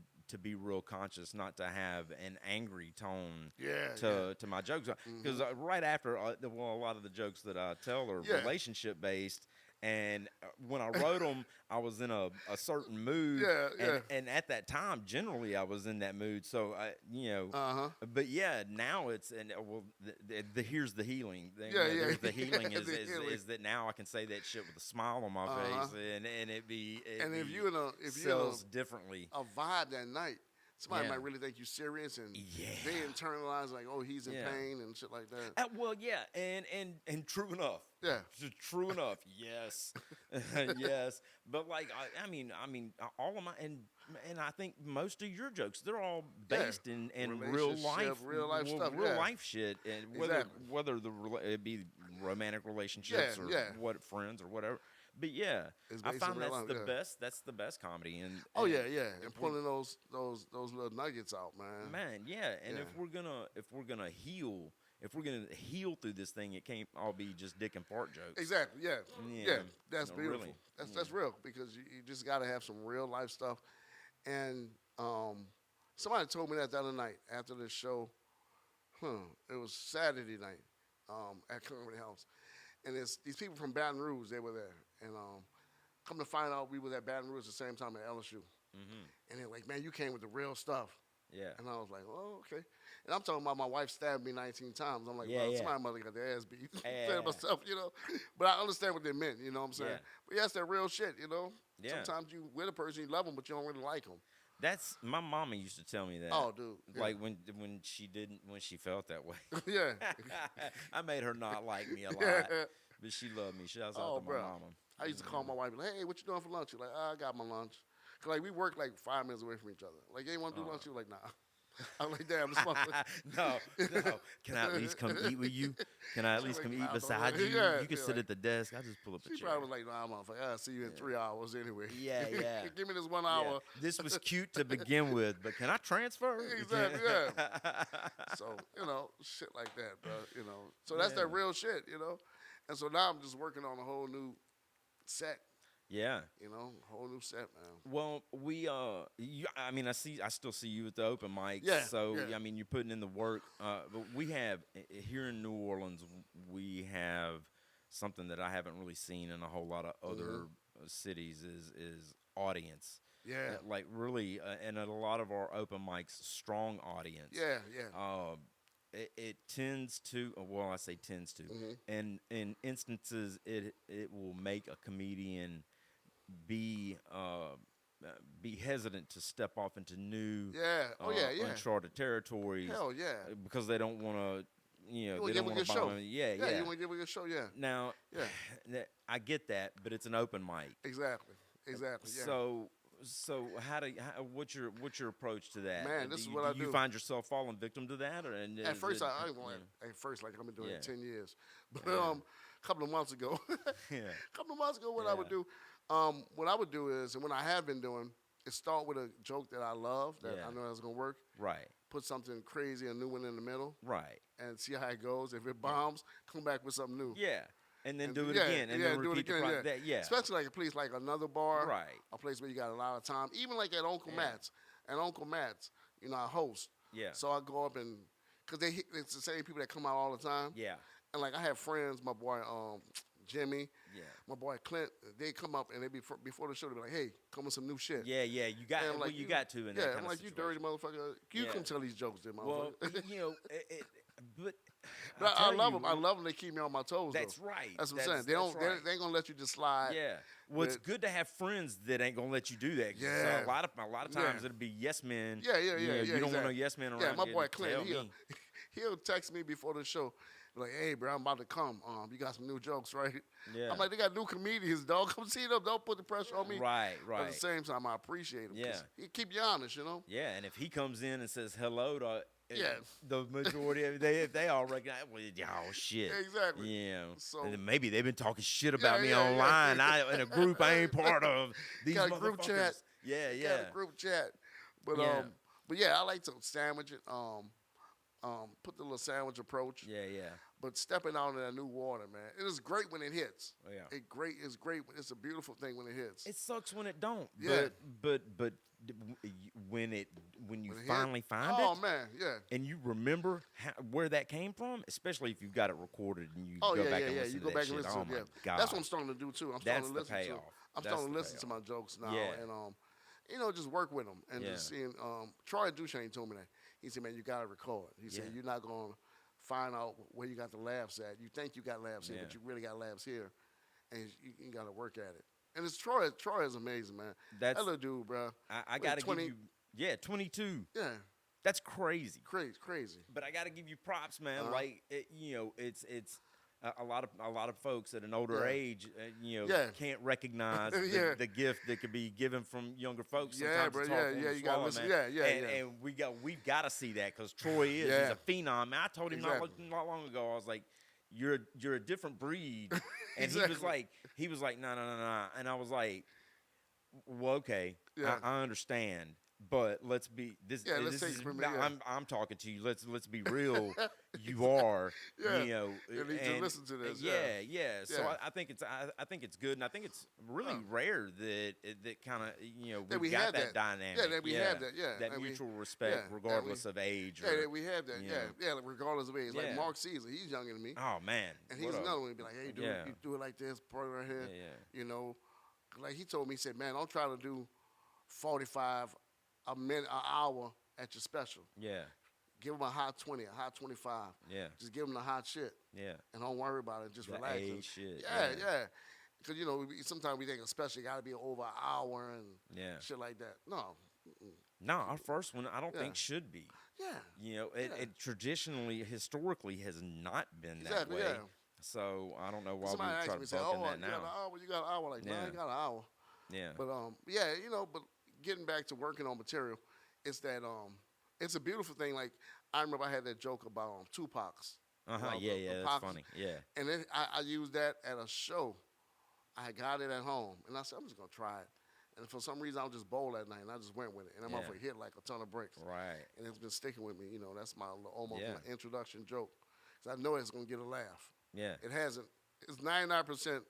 be real conscious not to have an angry tone to my jokes, because right after a lot of the jokes that I tell are relationship based, and when I wrote them I was in a certain mood, and at that time generally I was in that mood, so but now it's here's the healing thing. There's the healing is that now I can say that shit with a smile on my face, and if you sells differently a vibe that night, somebody might really think you serious, and they internalize like, oh, he's in pain and shit like that. And true enough. Yeah. True enough. Yes. Yes. But like I mean all of my and I think most of your jokes, they're all based in real life stuff, real life shit, and whether it be romantic relationships or what friends or whatever. But I found that's the best comedy. And pulling those little nuggets out, man. And if we're gonna heal through this thing, it can't all be just dick and fart jokes. Exactly. Yeah. That's beautiful. Really. That's real, because you just got to have some real life stuff. And somebody told me that the other night after the show. It was Saturday night at Comedy House. And it's these people from Baton Rouge, they were there. And come to find out, we were at Baton Rouge at the same time at LSU. Mm-hmm. And they're like, man, you came with the real stuff. Yeah. And I was like, oh, okay. And I'm talking about my wife stabbed me 19 times. I'm like, well, somebody's mother got their ass beat. Myself, you know. But I understand what they meant, you know what I'm saying? But that's that real shit, you know. Sometimes you with a person, you love them, but you don't really like them. That's my mama used to tell me that. Oh, dude. Like when she felt that way. Yeah. I made her not like me a lot, but she loved me. Shouts out to my mama. I used to call my wife like, hey, what you doing for lunch? She's like, I got my lunch. Cause like we work like 5 minutes away from each other. Like, you want to do lunch? She was like, nah. I'm like, damn, it's fun. No. Can I at least come eat with you? Can I at She least like, come eat "Nah, don't beside worry." you? Yeah, You can yeah, sit like, at the desk. I'll just pull up a she chair. probably was like, nah, motherfucker, I'll see you in 3 hours anyway. Yeah, yeah. Give me this 1 Yeah. hour. This was cute to begin with, but can I transfer? Exactly, yeah. So, shit like that, bro. So that's that Yeah. real shit, And so now I'm just working on a whole new set, Yeah. whole new set, man. Well, I mean, I still see you at the open mics. Yeah, So, yeah. I mean, you're putting in the work. But we have, here in New Orleans, we have something that I haven't really seen in a whole lot of other cities is audience. Yeah. Like, really, and at a lot of our open mics, strong audience. Yeah, yeah. It tends to, well, I say tends to, and in instances, it will make a comedian be hesitant to step off into new, Yeah. Oh, yeah. uncharted territories. Hell yeah. Because they don't want to, they give don't a want good to show. Yeah, Yeah, you want to give a good show, yeah. Now, Yeah. I get that, but it's an open mic. Exactly. Yeah. So what's your approach to that? Man, this is what I do. You find yourself falling victim to that, or At first, I ain't gonna. At first, like I've been doing it 10 years, but a couple of months ago, what I would do, is, and what I have been doing, is start with a joke that I love, that I know that's gonna work. Right. Put something crazy, a new one in the middle. Right. And see how it goes. If it bombs, come back with something new. Yeah. And then do it again, and then repeat the process. Yeah. Especially like a place like another bar, right? A place where you got a lot of time. Even like at Uncle Matt's. At Uncle Matt's, I host. Yeah. So I go up and, because it's the same people that come out all the time. Yeah. And like I have friends, my boy Jimmy, my boy Clint. They come up and they before the show they be like, "Hey, come with some new shit." Yeah. You got you got to in that kind I'm of like, situation. "You dirty motherfucker! You come tell these jokes, then, motherfucker." Well, but I love them. I love them. They keep me on my toes. That's though. right. That's what I'm saying. They ain't gonna let you just slide. Yeah. Well, it's good to have friends that ain't gonna let you do that. Yeah. A lot of times it'll be yes men. Yeah. You don't want no yes men around. Yeah, my boy Clint, Clint, he'll text me before the show, like, "Hey, bro, I'm about to come. You got some new jokes, right?" Yeah. I'm like, "They got new comedians, dog. Come see them. Don't put the pressure on me." Right. But at the same time, I appreciate him. Yeah. He keep you honest, Yeah, and if he comes in and says hello to. Yeah. The majority of they all recognize. Well, oh shit. Exactly. Yeah. So and then maybe they've been talking shit about me yeah. online. In a group I ain't part of. These got a group chat. Yeah. Got a group chat. But I like to sandwich it. Put the little sandwich approach. Yeah. But stepping out in that new water, man, it is great when it hits. Oh, yeah. It's great. It's a beautiful thing when it hits. It sucks when it don't. Yeah. But when you finally find it. Oh man, yeah. And you remember where that came from, especially if you've got it recorded and you go back and listen You to go that back shit. and listen Oh to my it. God. That's what I'm starting to do too. I'm starting to listen to. I'm starting to listen to my jokes now, and just work with them and just seeing. Troy Duchesne told me that. He said, "Man, you got to record." He said, "You're not going to find out where you got the laughs at. You think you got laughs here, but you really got laughs here, and you got to work at it." And it's Troy. Troy is amazing, man. That little dude, bro. I got to give you, 22. Yeah. That's crazy. Crazy. But I got to give you props, man. Like it's a lot of folks at an older age, can't recognize the gift that could be given from younger folks. Yeah, bro. You got to listen. And we've got to see that because Troy is he's a phenom. I told him not long ago. I was like, you're a different breed, and he was like, no, and I was like, well, okay, I understand. But let's be this. Let's this is, take I'm talking to you. Let's be real. You are. You need to listen to this. So I think it's good, and I think it's really rare that kind of we got that dynamic. Yeah, that we have that. Yeah, that mutual respect, regardless of age. Yeah, we have that. Yeah, regardless of age. Like Mark Caesar, he's younger than me. Oh man, and he's another one. He'd be like, "Hey, dude, you do it like this, part right here." Like he told me, he said, "Man, don't try to do 45 a minute, an hour at your special. Yeah. Give them a hot 20, a hot 25. Yeah. Just give them the hot shit. Yeah. And don't worry about it. Just relax. Shit. Yeah. Because, sometimes we think a special got to be over an hour and shit like that. No. No, our first one I don't think should be. Yeah. It traditionally, historically has not been that way. Yeah. So I don't know why we try to buck in that now. You got an hour. Like, man, I got an hour. Yeah. But, but getting back to working on material, it's that it's a beautiful thing. Like I remember I had that joke about Tupac's Yeah, that's funny. Yeah. And then I used that at a show. I got it at home, and I said, I'm just gonna try it. And for some reason, I was just bold that night, and I just went with it. And that motherfucker hit like a ton of bricks. Right. And it's been sticking with me. That's my almost my introduction joke. Because I know it's gonna get a laugh. Yeah. It hasn't. It's 99%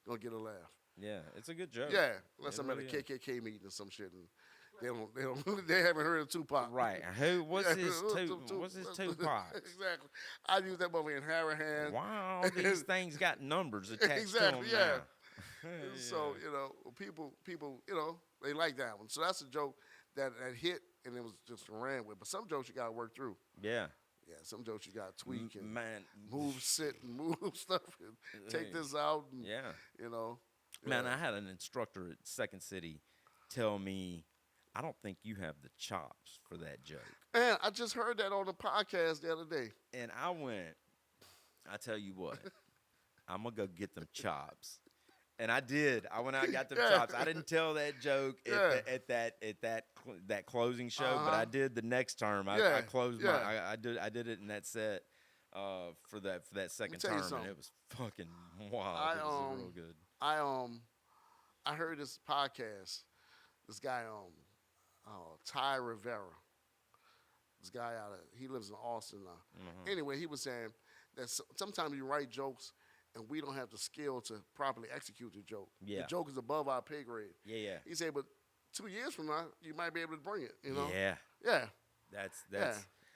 gonna get a laugh. Yeah, it's a good joke. Yeah, unless I'm at a KKK meeting or some shit, and they haven't heard of Tupac. Right. What's his Tupac? Exactly. I use that movie in Hand. Wow, these things got numbers attached to them yeah. now. So, people, they like that one. So that's a joke that hit, and it was just ran with. But some jokes you got to work through. Yeah. Yeah, some jokes you got to tweak and man, move, sit, and move stuff, and take this out. And, Man, I had an instructor at Second City tell me, I don't think you have the chops for that joke. Man, I just heard that on the podcast the other day. And I went, I tell you what, I'm going to go get them chops. And I did. I went out and got them chops. I didn't tell that joke at that closing show, but I did the next term. I closed I did it in that set for that second term, and it was fucking wild. It was real good. I heard this podcast. This guy Ty Rivera. This guy he lives in Austin now. Mm-hmm. Anyway, he was saying that sometimes you write jokes and we don't have the skill to properly execute the joke. Yeah. The joke is above our pay grade. Yeah. He said, but 2 years from now, you might be able to bring it, Yeah. Yeah. That's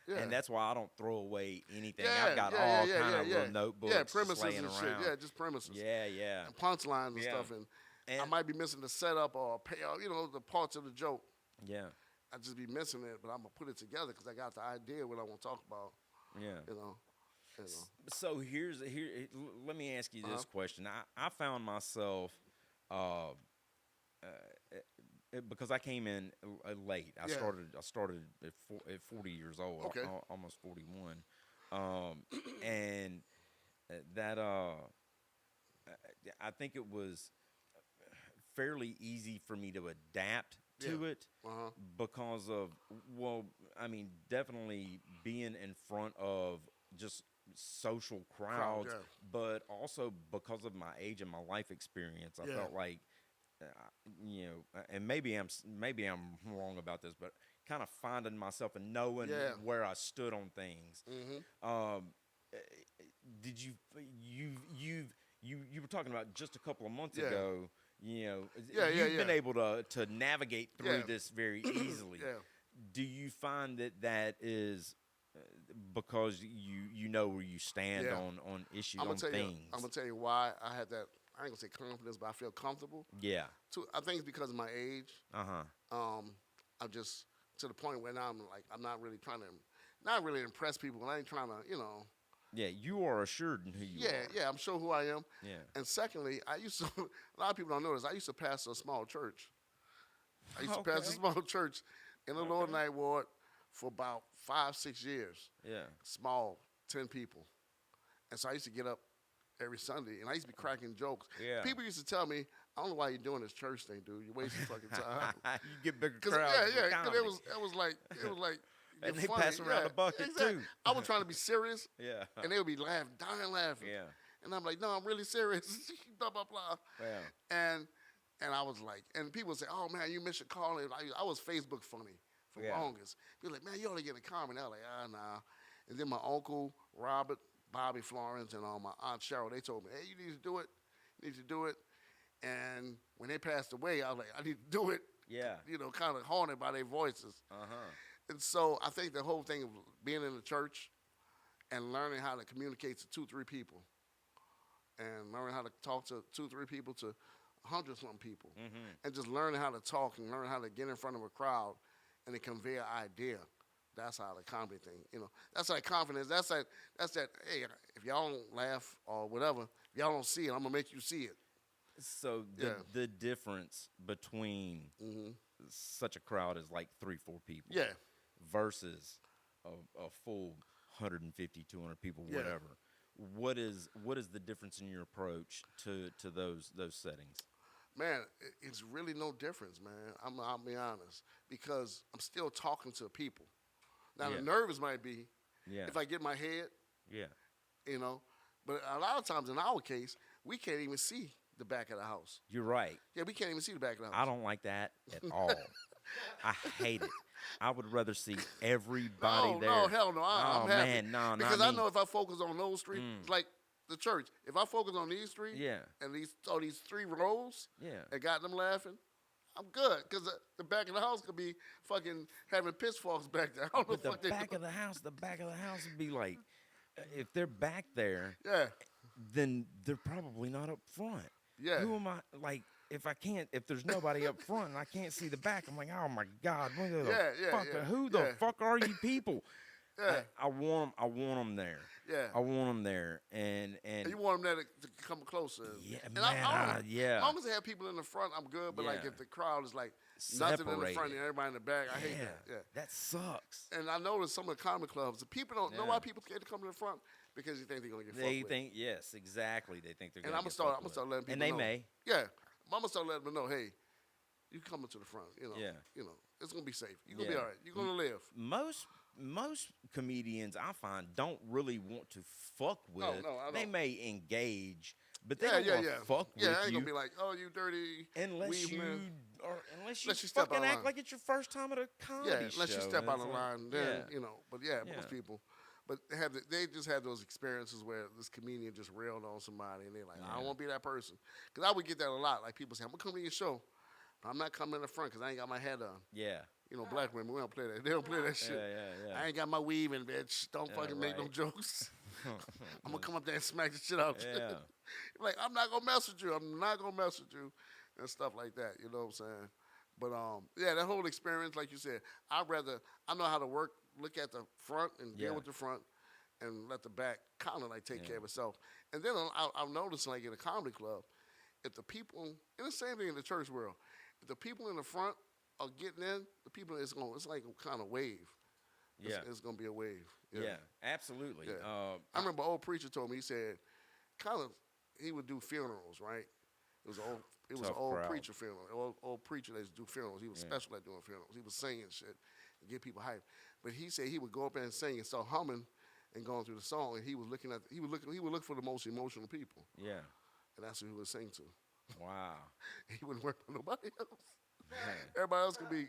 and that's why I don't throw away anything. I've got all kind of little notebooks premises laying and around. shit. Yeah, just premises. Yeah. And punchlines and stuff. And I might be missing the setup or the parts of the joke. Yeah. I just be missing it, but I'm going to put it together because I got the idea what I want to talk about. Yeah. So let me ask you this question. I found myself, because I came in late. I started at 40 years old, almost 41, and that I think it was fairly easy for me to adapt to it because of definitely being in front of just social crowds, but also because of my age and my life experience, I felt like, and maybe I'm wrong about this, but kind of finding myself and knowing where I stood on things. Mm-hmm. Did you were talking about just a couple of months ago? You've been able to navigate through this very easily. Do you find that is because you know where you stand on issues, on things? I'm gonna tell you why I had that. I ain't gonna say confidence, but I feel comfortable. Yeah. I think it's because of my age. I'm just to the point where now I'm not really trying to impress people. I ain't trying to, Yeah, you are assured in who you are. Yeah, I'm sure who I am. Yeah. And secondly, I used to. A lot of people don't know this. I used to pastor a small church. I used to pastor a small church in the Lower Ninth Ward for about 5-6 years. Yeah. Small, 10 people. And so I used to get up every Sunday, and I used to be cracking jokes. Yeah. People used to tell me, I don't know why you're doing this church thing, dude. You're wasting fucking time. You get bigger crowds. Yeah. It was like. And they pass around the bucket, too. I was trying to be serious. Yeah. And they would be dying laughing. Yeah. And I'm like, no, I'm really serious. Blah, blah, blah. Yeah. And I was like, and people would say, oh, man, you missed your call. I was Facebook funny for longest. People like, man, you ought to get a comment. I was like, nah. And then my uncle, Robert, Bobby Florence, and my Aunt Cheryl, they told me, hey, you need to do it. You need to do it. And when they passed away, I was like, I need to do it. Yeah. Kind of haunted by their voices. And so I think the whole thing of being in the church and learning how to communicate to 2-3 people and learning how to talk to 2-3 people to 100-something people and just learning how to talk and learning how to get in front of a crowd and to convey an idea. That's how the comedy thing, that's like confidence. That's that, hey, if y'all don't laugh or whatever, if y'all don't see it, I'm going to make you see it. So the difference between such a crowd is like 3-4 people. Yeah. Versus a full 150, 200 people, whatever. What is the difference in your approach to those settings? Man, it's really no difference, man. I'll be honest, because I'm still talking to people. Now the nerves might be if I get my head. Yeah. you know. But a lot of times in our case, we can't even see the back of the house. You're right. Yeah, we can't even see the back of the house. I don't like that at all. I hate it. I would rather see everybody there. No, hell no. I'm happy. Man, no, because not I me. know if I focus on those three, like the church, if I focus on these three, and these 3 rows, and got them laughing, I'm good. Because the back of the house could be fucking having pitchforks back there. I don't know But the back of the house would be like, if they're back there, then they're probably not up front. Yeah. Who am I? Like, if there's nobody up front and I can't see the back, I'm like, oh my God, who the fuck are you people? Yeah. I want them there. Yeah. I want them there, and you want them there to come closer. Yeah, and man. As long as they have people in the front, I'm good. But like if the crowd is like nothing in the front and everybody in the back, I hate that. Yeah, that sucks. And I noticed some of the comedy clubs, the people don't know why people can't come to the front because they think they're gonna get fucked with. They think yes, exactly. They think they're gonna. And I'm gonna start letting people know. And they may. Yeah, I'm gonna start letting them know. Hey, you coming to the front? You know, it's gonna be safe. You're gonna be all right. You're gonna live. Most comedians I find don't really want to fuck with. No, I don't. They may engage, but they don't want to fuck with you. Yeah, I ain't gonna be like, oh, you dirty. Unless you step fucking out act like it's your first time at a comedy show. Unless you step out of line, then you know. But most people. But they just had those experiences where this comedian just railed on somebody, and they're like, I don't want to be that person. Because I would get that a lot. Like people say, I'm gonna come to your show. I'm not coming in the front because I ain't got my hair done. Yeah. You know, black women, we don't play that. They don't play that shit. Yeah. I ain't got my weave in, bitch. Don't fucking make no jokes. I'm going to come up there and smack the shit out. Yeah. Like, I'm not going to mess with you. I'm not going to mess with you. And stuff like that. You know what I'm saying? But, that whole experience, like you said, I know how to look at the front and deal with the front and let the back kind of like take care of itself. And then I've noticed, like in a comedy club, if the people, and the same thing in the church world, if the people in the front are getting in, the people, it's like a kind of wave. It's going to be a wave. Yeah, absolutely. Yeah. I remember an old preacher told me, he said, he would do funerals, right? It was an old preacher funeral, old preacher that used to do funerals. He was special at doing funerals. He was singing shit and get people hyped. But he said he would go up there and sing and start humming and going through the song, and he would look for the most emotional people. Yeah. And that's who he would sing to. Wow. He wouldn't work for nobody else. Man. Everybody else could be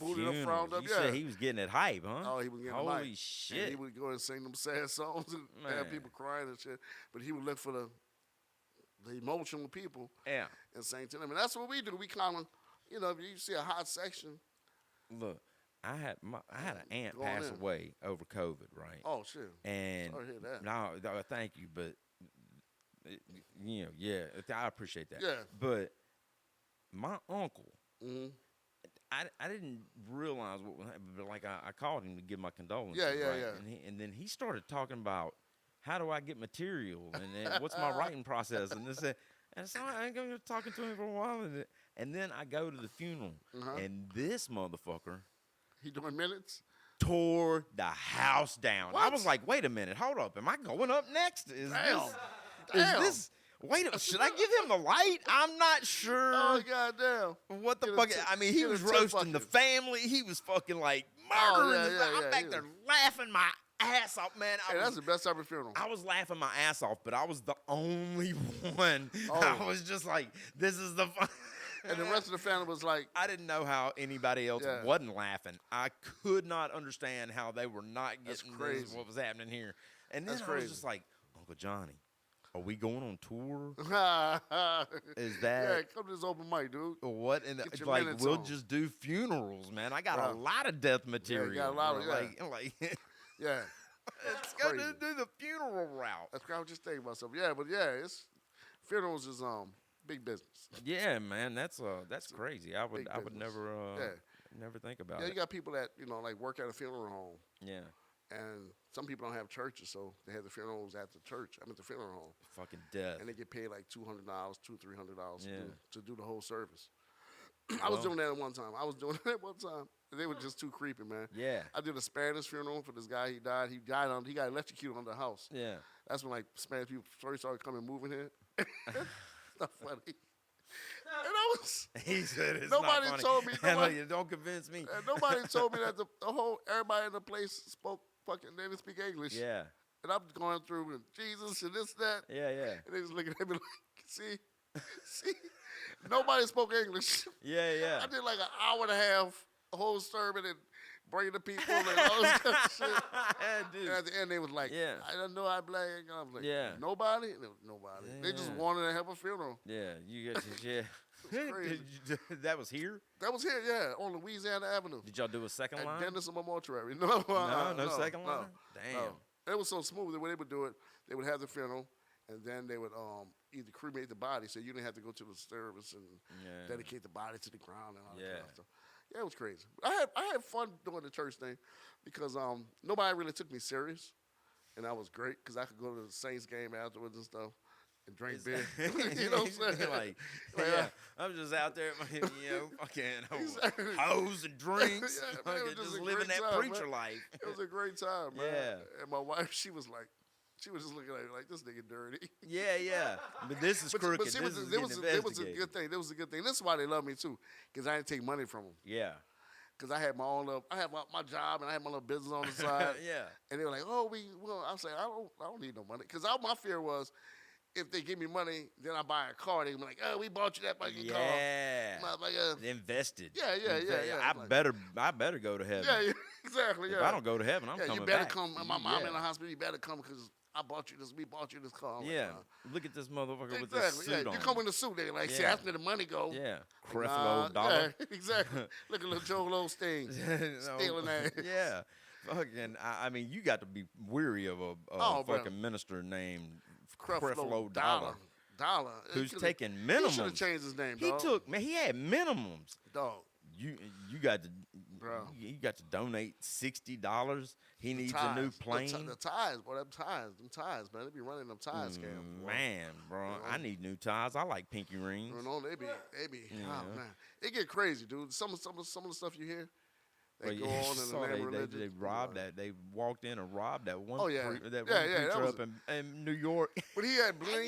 booted up, frowned up. You said he was getting it hype, huh? Oh, he was getting Holy hype. shit. And he would go and sing them sad songs and have people crying and shit. But he would look for the emotional people and sing to them. And that's what we do. We kind of, if you see a hot section. Look, I had an aunt pass away over COVID, right? Oh, shit. And sorry to hear that. No, thank you, but I appreciate that. Yeah. But my uncle, I didn't realize what was happening, but like I called him to give my condolences. Yeah. And then he started talking about how do I get material and then what's my writing process and this and so I ain't going to be talking to him for a while and then I go to the funeral and this motherfucker. He doing minutes? Tore the house down. What? I was like, wait a minute, hold up. Am I going up next? Damn. Should I give him the light? I'm not sure. Oh, goddamn. What the fuck? I mean, he was roasting the family. He was fucking like murdering. I'm back there laughing my ass off, man. That's the best type of funeral. I was laughing my ass off, but I was the only one. Oh. I was just like, this is the fun. And the rest of the family was like, I didn't know how anybody else wasn't laughing. I could not understand how they were not getting this, what was happening here. And then I was just like, Uncle Johnny, are we going on tour? Is that? Yeah, come to this open mic, dude. What? And like, we'll just do funerals, man. I got a lot of death material. Yeah, you got a lot of yeah. Let's go do the funeral route. That's what I was just thinking myself. Yeah, but funerals is big business. Yeah, man, that's crazy. I would never think about it. Yeah, you got people that like work at a funeral home. Yeah. And some people don't have churches, so they have the funerals at the church. I mean, the funeral home. Fucking death. And they get paid like $200, $300 to do the whole service. I was doing that at one time. They were just too creepy, man. Yeah. I did a Spanish funeral for this guy. He died. He got electrocuted under the house. Yeah. That's when like Spanish people first started coming moving here. It's not funny. And I was. He said it's nobody not funny. told me. Don't convince me. And nobody told me that everybody in the place spoke fucking. They didn't speak English. Yeah. and I'm going through with Jesus and this, that. Yeah, yeah. And they just looking at me like, see, nobody spoke English. Yeah, yeah. I did like an hour and a half, a whole sermon, and bringing the people and all this kind of shit. Dude. And at the end, they was like, Yeah. I don't know I black. I was like, Yeah. nobody? And there was nobody. They just Yeah. wanted to have a funeral. Yeah, you got yeah. crazy. That was here? That was here, yeah, on Louisiana Avenue. Did y'all do a second At line? Dennis Mortuary. No, No second line? Damn. No. It was so smooth that when they would do it, they would have the funeral, and then they would either cremate the body, so you didn't have to go to the service and dedicate the body to the ground and all that kind of stuff. Yeah, it was crazy. I had fun doing the church thing because nobody really took me serious, and that was great because I could go to the Saints game afterwards and stuff. And drink beer. You know what I'm saying? like, yeah, I'm just out there, fucking hoes and drinks, Yeah, man, it was just a living great that time, preacher man. life. It was a great time, man. Yeah. And my wife, she was just looking at me like, this nigga dirty. Yeah. But this is crooked. But see, this is there was a investigated. good thing. There was a good thing. This is why they love me too, because I didn't take money from them. Yeah. Because I had my own little, I had my job and I had my little business on the side. Yeah. And they were like, oh, I was like, I don't need no money. Because my fear was, if they give me money, then I buy a car. They be like, oh, we bought you that fucking car. Yeah. Invested. Yeah. I better go to heaven. Yeah, exactly. If I don't go to heaven, I'm coming you better back. come. My mom in the hospital. You better come because we bought you this car. I'm Yeah. like, Look at this motherfucker with this exactly. suit on. You come in the suit. They like, see, Yeah. that's where the money go. Yeah. Creflo dollar. Yeah, exactly. Look at little Joel Osteen stealing that. Yeah. Fucking, I mean, you got to be weary of a fucking minister named Creflo dollar. Who's taking minimums. He should have changed his name, He dog. he had minimums. Dog. You got to Bro. You got to donate $60. He needs a new plane. The ties, boy, them ties, man. They be running them ties, Man, bro, I need new ties. I like pinky rings. No, they be. Oh man, it get crazy, dude. Some of the stuff you hear. They go on in the name of religion. They robbed that. They walked in and robbed that one. That preacher was up in New York. But he had bling.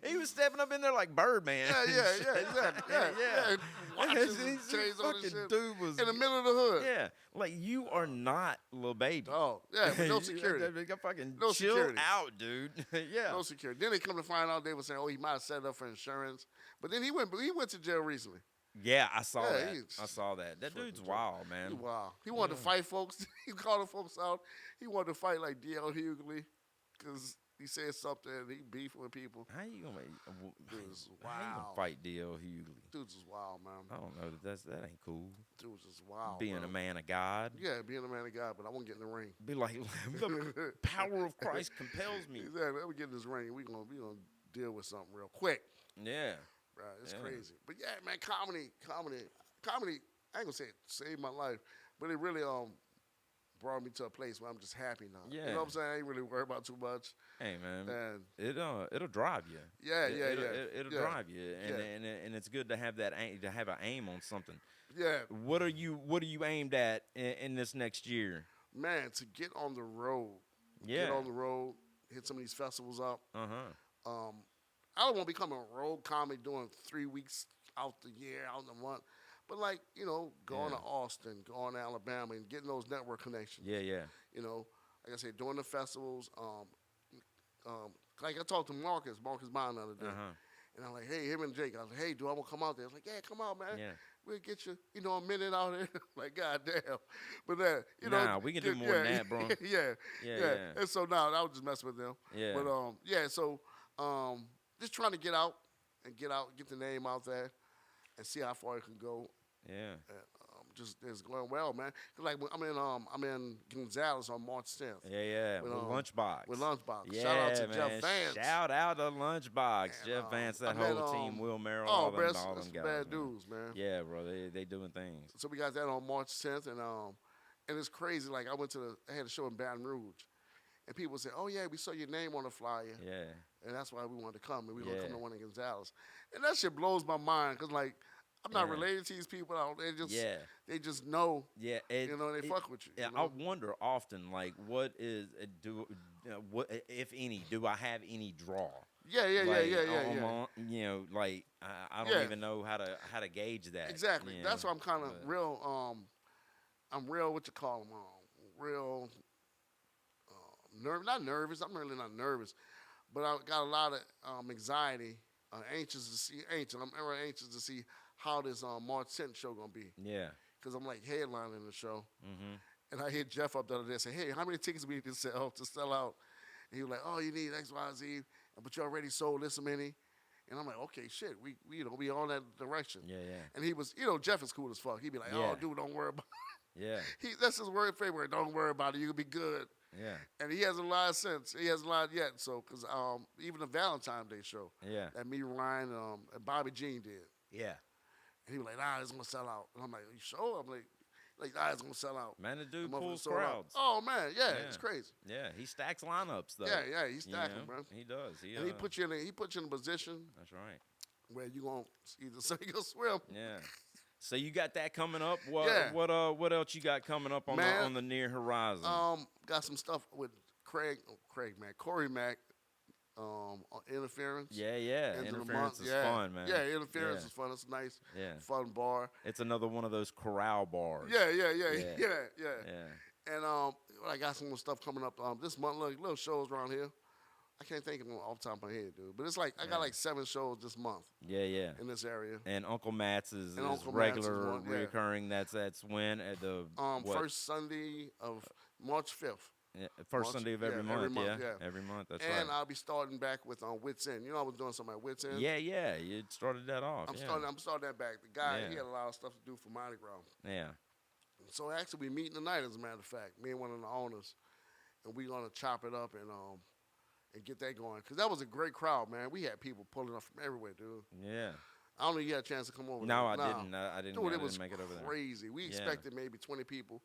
He was stepping up in there like Birdman. Exactly. Watches and chains on and shit. Dude was in the middle of the hood. Yeah, like you are not Lil Baby. Oh, yeah, but no security. Fucking no chill security. out, dude. Yeah, no security. Then they come to find out they were saying, oh, he might have set up for insurance. But then he went to jail recently. Yeah, I saw that. I saw that. That dude's wild, man. He's wild. He wanted to fight folks. He called the folks out. He wanted to fight like D.L. Hughley because he said something and he beefing with people. How you gonna Dude's How you gonna fight D.L. Hughley? Dude's just wild, man. I don't know. That ain't cool. Dude's just wild. Being a man of God. Yeah, being a man of God, but I won't get in the ring. Be like, the power of Christ compels me. Exactly. Let me get in this ring. We gonna deal with something real quick. Yeah. Right, it's crazy. But yeah, man, comedy, I ain't gonna say it saved my life, but it really brought me to a place where I'm just happy now. Yeah. You know what I'm saying? I ain't really worried about too much. Hey man, and it'll drive you. Yeah. It'll drive you, and it's good to have that to have an aim on something. Yeah. What are you aimed at in this next year? Man, to get on the road. Yeah. Get on the road, hit some of these festivals up. Uh-huh. I don't want to become a road comic doing 3 weeks out the year, out the month. But, like, going to Austin, going to Alabama, and getting those network connections. Yeah. Like I said, doing the festivals. Like I talked to Marcus Bond the other day. And I'm like, hey, him and Jake. I was like, hey, do I want to come out there? I was like, yeah, come out, man. Yeah. We'll get you, a minute out there. Like, goddamn. But we can do more than that, bro. Yeah. And so, I was just messing with them. Yeah. But, so just trying to get the name out there and see how far it can go. Yeah. Just it's going well, man. Like I'm in Gonzales on March 10th. Yeah. With Lunchbox. With Lunchbox. Yeah, Shout out to man. Jeff Vance. Shout out to Lunchbox. And, Jeff Vance, that whole team, Will Merrill, all them guys. Bad dudes, man. Yeah, bro. They doing things. So we got that on March 10th, and it's crazy. Like I had a show in Baton Rouge, and people say, "Oh yeah, we saw your name on the flyer." Yeah. And that's why we wanted to come, and we gonna come to one in Gonzales. And that shit blows my mind, cause like I'm not related to these people. They just know. Yeah, they fuck with you. Yeah, you know? I wonder often, like, what is what if any? Do I have any draw? Yeah. Like I don't even know how to gauge that. Exactly. That's why I'm kind of real. I'm real. What you call them? Real. not nervous. I'm really not nervous, but I got a lot of anxiety, anxious to see how this March 10th show gonna be. Yeah. Because I'm like headlining the show, Mm-hmm. and I hit Jeff up the other day and say, "Hey, how many tickets we need to sell out?" And he was like, "Oh, you need X, Y, Z, but you already sold this many." And I'm like, "Okay, shit, we on that direction." Yeah, yeah. And he was, Jeff is cool as fuck. He'd be like, Yeah. "Oh, dude, don't worry about it." Yeah. That's his word favorite. Don't worry about it. You'll be good. Yeah. And he hasn't lied since. He hasn't lied yet. So, because even the Valentine's Day show Yeah. that me, Ryan, and Bobby Jean did. Yeah. And he was like, "Nah, it's gonna sell out." And I'm like, "You sure?" I'm like, "Nah, it's gonna sell out." Man, the dude The motherfucker pulls sold out. crowds. Oh man, yeah, Yeah. it's crazy. Yeah, he stacks lineups though. Yeah, he's you stacking, know? bro. He does. And he put you in a position That's right. where you gonna either sink or swim. Yeah. So you got that coming up. What Yeah. what else you got coming up on Man, the near horizon? Got some stuff with Corey Mack, on interference. Yeah. End of the Interference month. is fun, man. Yeah, interference Yeah. is fun. It's a nice, Yeah. fun bar. It's another one of those corral bars. Yeah. Yeah. And I got some more stuff coming up this month. Little shows around here. I can't think of them off the top of my head, dude. But it's like I got like 7 shows this month Yeah. in this area. And Uncle Matt's is Uncle Matt's regular, is one, yeah. reoccurring. That's when at the what? First Sunday of March 5th. Yeah, first March- Sunday of yeah, every every month. month, Yeah, yeah. every month. That's And right. I'll be starting back with Wits End. I was doing something at Wits End. Yeah. You started that off. I'm yeah. starting that back. The guy, Yeah. he had a lot of stuff to do for Mardi Gras. Yeah. So actually, we meeting tonight, as a matter of fact, me and one of the owners, and we're gonna chop it up and get that going. Cause that was a great crowd, man. We had people pulling up from everywhere, dude. Yeah. I don't know if you had a chance to come over. No, there. I didn't. I didn't. Dude, I it didn't was make it over there. crazy. We Yeah. expected maybe 20 people,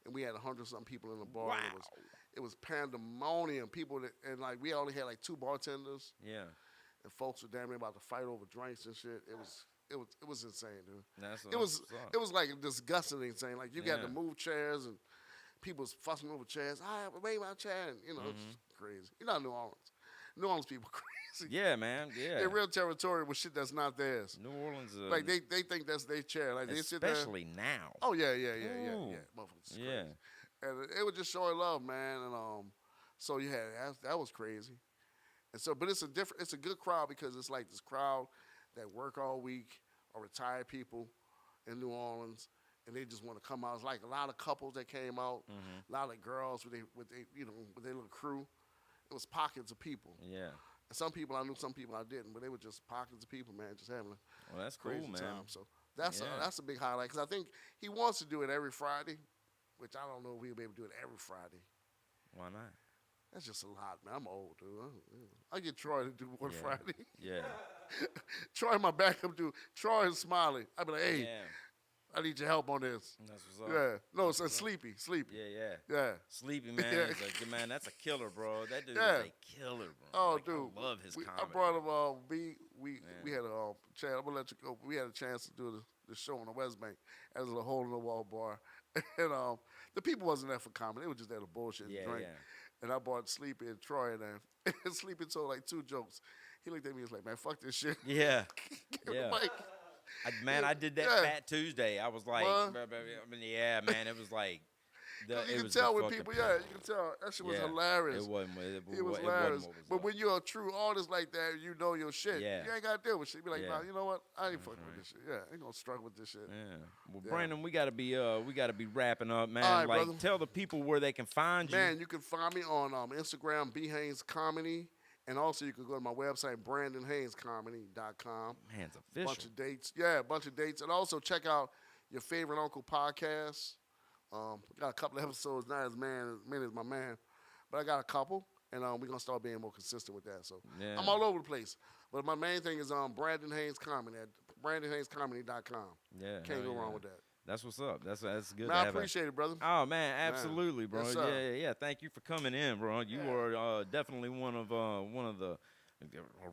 and we had 100-something people in the bar. Wow. It was pandemonium. People like we only had like 2 bartenders, Yeah. and folks were damn near about to fight over drinks and shit. It was insane, dude. That's It was what's up. it was like disgusting insane. Like you got to Yeah. move chairs and people was fussing over chairs. I have made my chair, and it's just crazy. You're not New Orleans. New Orleans people crazy. Yeah, man. Yeah. They're real territorial with shit that's not theirs. New Orleans. Like they think that's their chair. Like they sit there. especially now. Oh yeah. Ooh. Motherfuckers is Yeah. crazy. And it was just showing love, man. And so yeah, that was crazy. And so, but it's a good crowd because it's like this crowd that work all week or retired people in New Orleans, and they just want to come out. It's like a lot of couples that came out, a lot of girls with their little crew. It was pockets of people. Yeah. And some people I knew, some people I didn't, but they were just pockets of people, man, just having a Well, that's cool, crazy man. time. So that's Yeah. a big highlight because I think he wants to do it every Friday, which I don't know if we'll be able to do it every Friday. Why not? That's just a lot, man. I'm old, dude. I get Troy to do one Yeah. Friday. Yeah. Troy, my backup dude. Troy and Smiley. I'd be like, hey, Yeah. I need your help on this. That's what's up. Yeah. No, it's Sleepy. Yeah. Sleepy man Yeah. is like, man, that's a killer, bro. That dude Yeah. is a killer, bro. Oh, Like, dude. I love his I comedy. brought him. We Yeah. had a chance. I'm gonna let you go. We had a chance to do the show on the West Bank as a hole in the wall bar, and the people wasn't there for comedy. They were just there to bullshit Yeah, and drink. yeah. And I brought Sleepy and Troy in there. And Sleepy told like 2 jokes. He looked at me and was like, "Man, fuck this shit." Yeah. Give him Yeah. the mic. I did that Yeah. Fat Tuesday. I was like, What? I mean, yeah, man, it was like, You it can was tell the when fucking people, peak. you can tell. That shit was Yeah. hilarious. It wasn't. It It was wasn't hilarious. what was But up. when you're a true artist like that, you know your shit. Yeah. You ain't got to deal with shit. Be like, Yeah. nah, you know what? I ain't fucking right. with this shit. Yeah, I ain't gonna struggle with this shit. Yeah. Well, Yeah. Brandon, we gotta be wrapping up, man. All right, like, brother. tell the people where they can find you. Man, you can find me on Instagram, B Haynes Comedy, and also you can go to my website, brandonbruffettcomedy.com. Man, it's Bunch official. of dates. Yeah, a bunch of dates. And also check out your favorite Uncle podcast. Got a couple of episodes, not as many as my man, but I got a couple, and we're going to start being more consistent with that. So Yeah. I'm all over the place. But my main thing is Brandon Haynes Comedy at brandonhaynescomedy.com. Yeah. Can't hell go yeah. wrong with that. That's what's up. That's good. Man, to I have a- appreciate it, brother. Oh man, absolutely, bro. Yes, sir. Yeah. Thank you for coming in, bro. You Yeah. are definitely one of the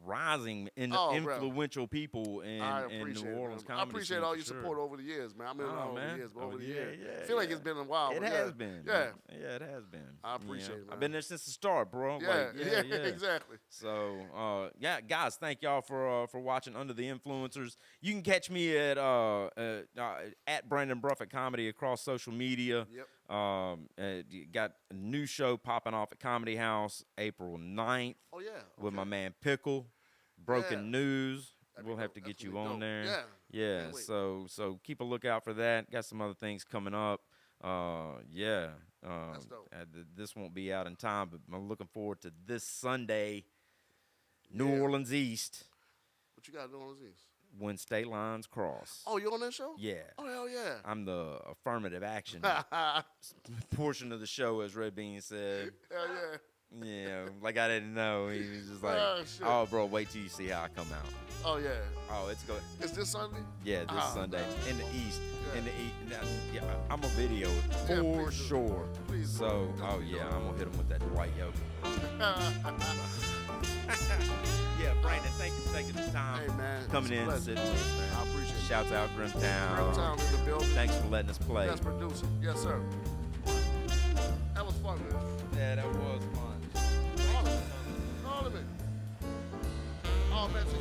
rising and Oh, bro. influential people in I New appreciate it, Orleans man. comedy. I appreciate scene all for your sure. support over the years, man. I mean, Oh, not over man. the years, but Oh, over the yeah, years. yeah, I feel like yeah. it's been a while. It but has been. Yeah. Man. Yeah, it has been. I appreciate it, man. I've been there since the start, bro. Yeah, Like, yeah. exactly. So, guys, thank y'all for watching Under the Influencers. You can catch me at Brandon Bruffett Comedy across social media. Yep. You got a new show popping off at Comedy House April 9th Oh yeah. with my man Pickle. Broken News. We'll have to That's get you gonna be on dope. there. Yeah. Yeah. Can't wait. So keep a lookout for that. Got some other things coming up. That's dope. This won't be out in time, but I'm looking forward to this Sunday, New Yeah. Orleans East, What you got doing on these? when state lines cross. Oh, you on that show? Yeah. Oh hell yeah. I'm the affirmative action portion of the show, as Red Bean said. Hell yeah. Yeah, like I didn't know. He was just like, Oh, shit. oh, bro, wait till you see how I come out. Oh yeah. Oh, it's good. Is this Sunday? Yeah, this Oh, Sunday man. in the East. Yeah. In the East. Yeah, I'm a video it Yeah, for please do. sure. Please do. So, That's oh what yeah, you're I'm gonna hit him with that Dwight Yoakam. Yeah, Brandon, thank you for taking the time. Hey man. Coming it's a in, pleasure. sitting with us, man. I appreciate it. Shouts out Grimtown. Grimtown in the building. Thanks for letting us play. Best producer. Yes, sir. That was fun, man. Yeah, that was fun. All of it. All of it. All Mexico.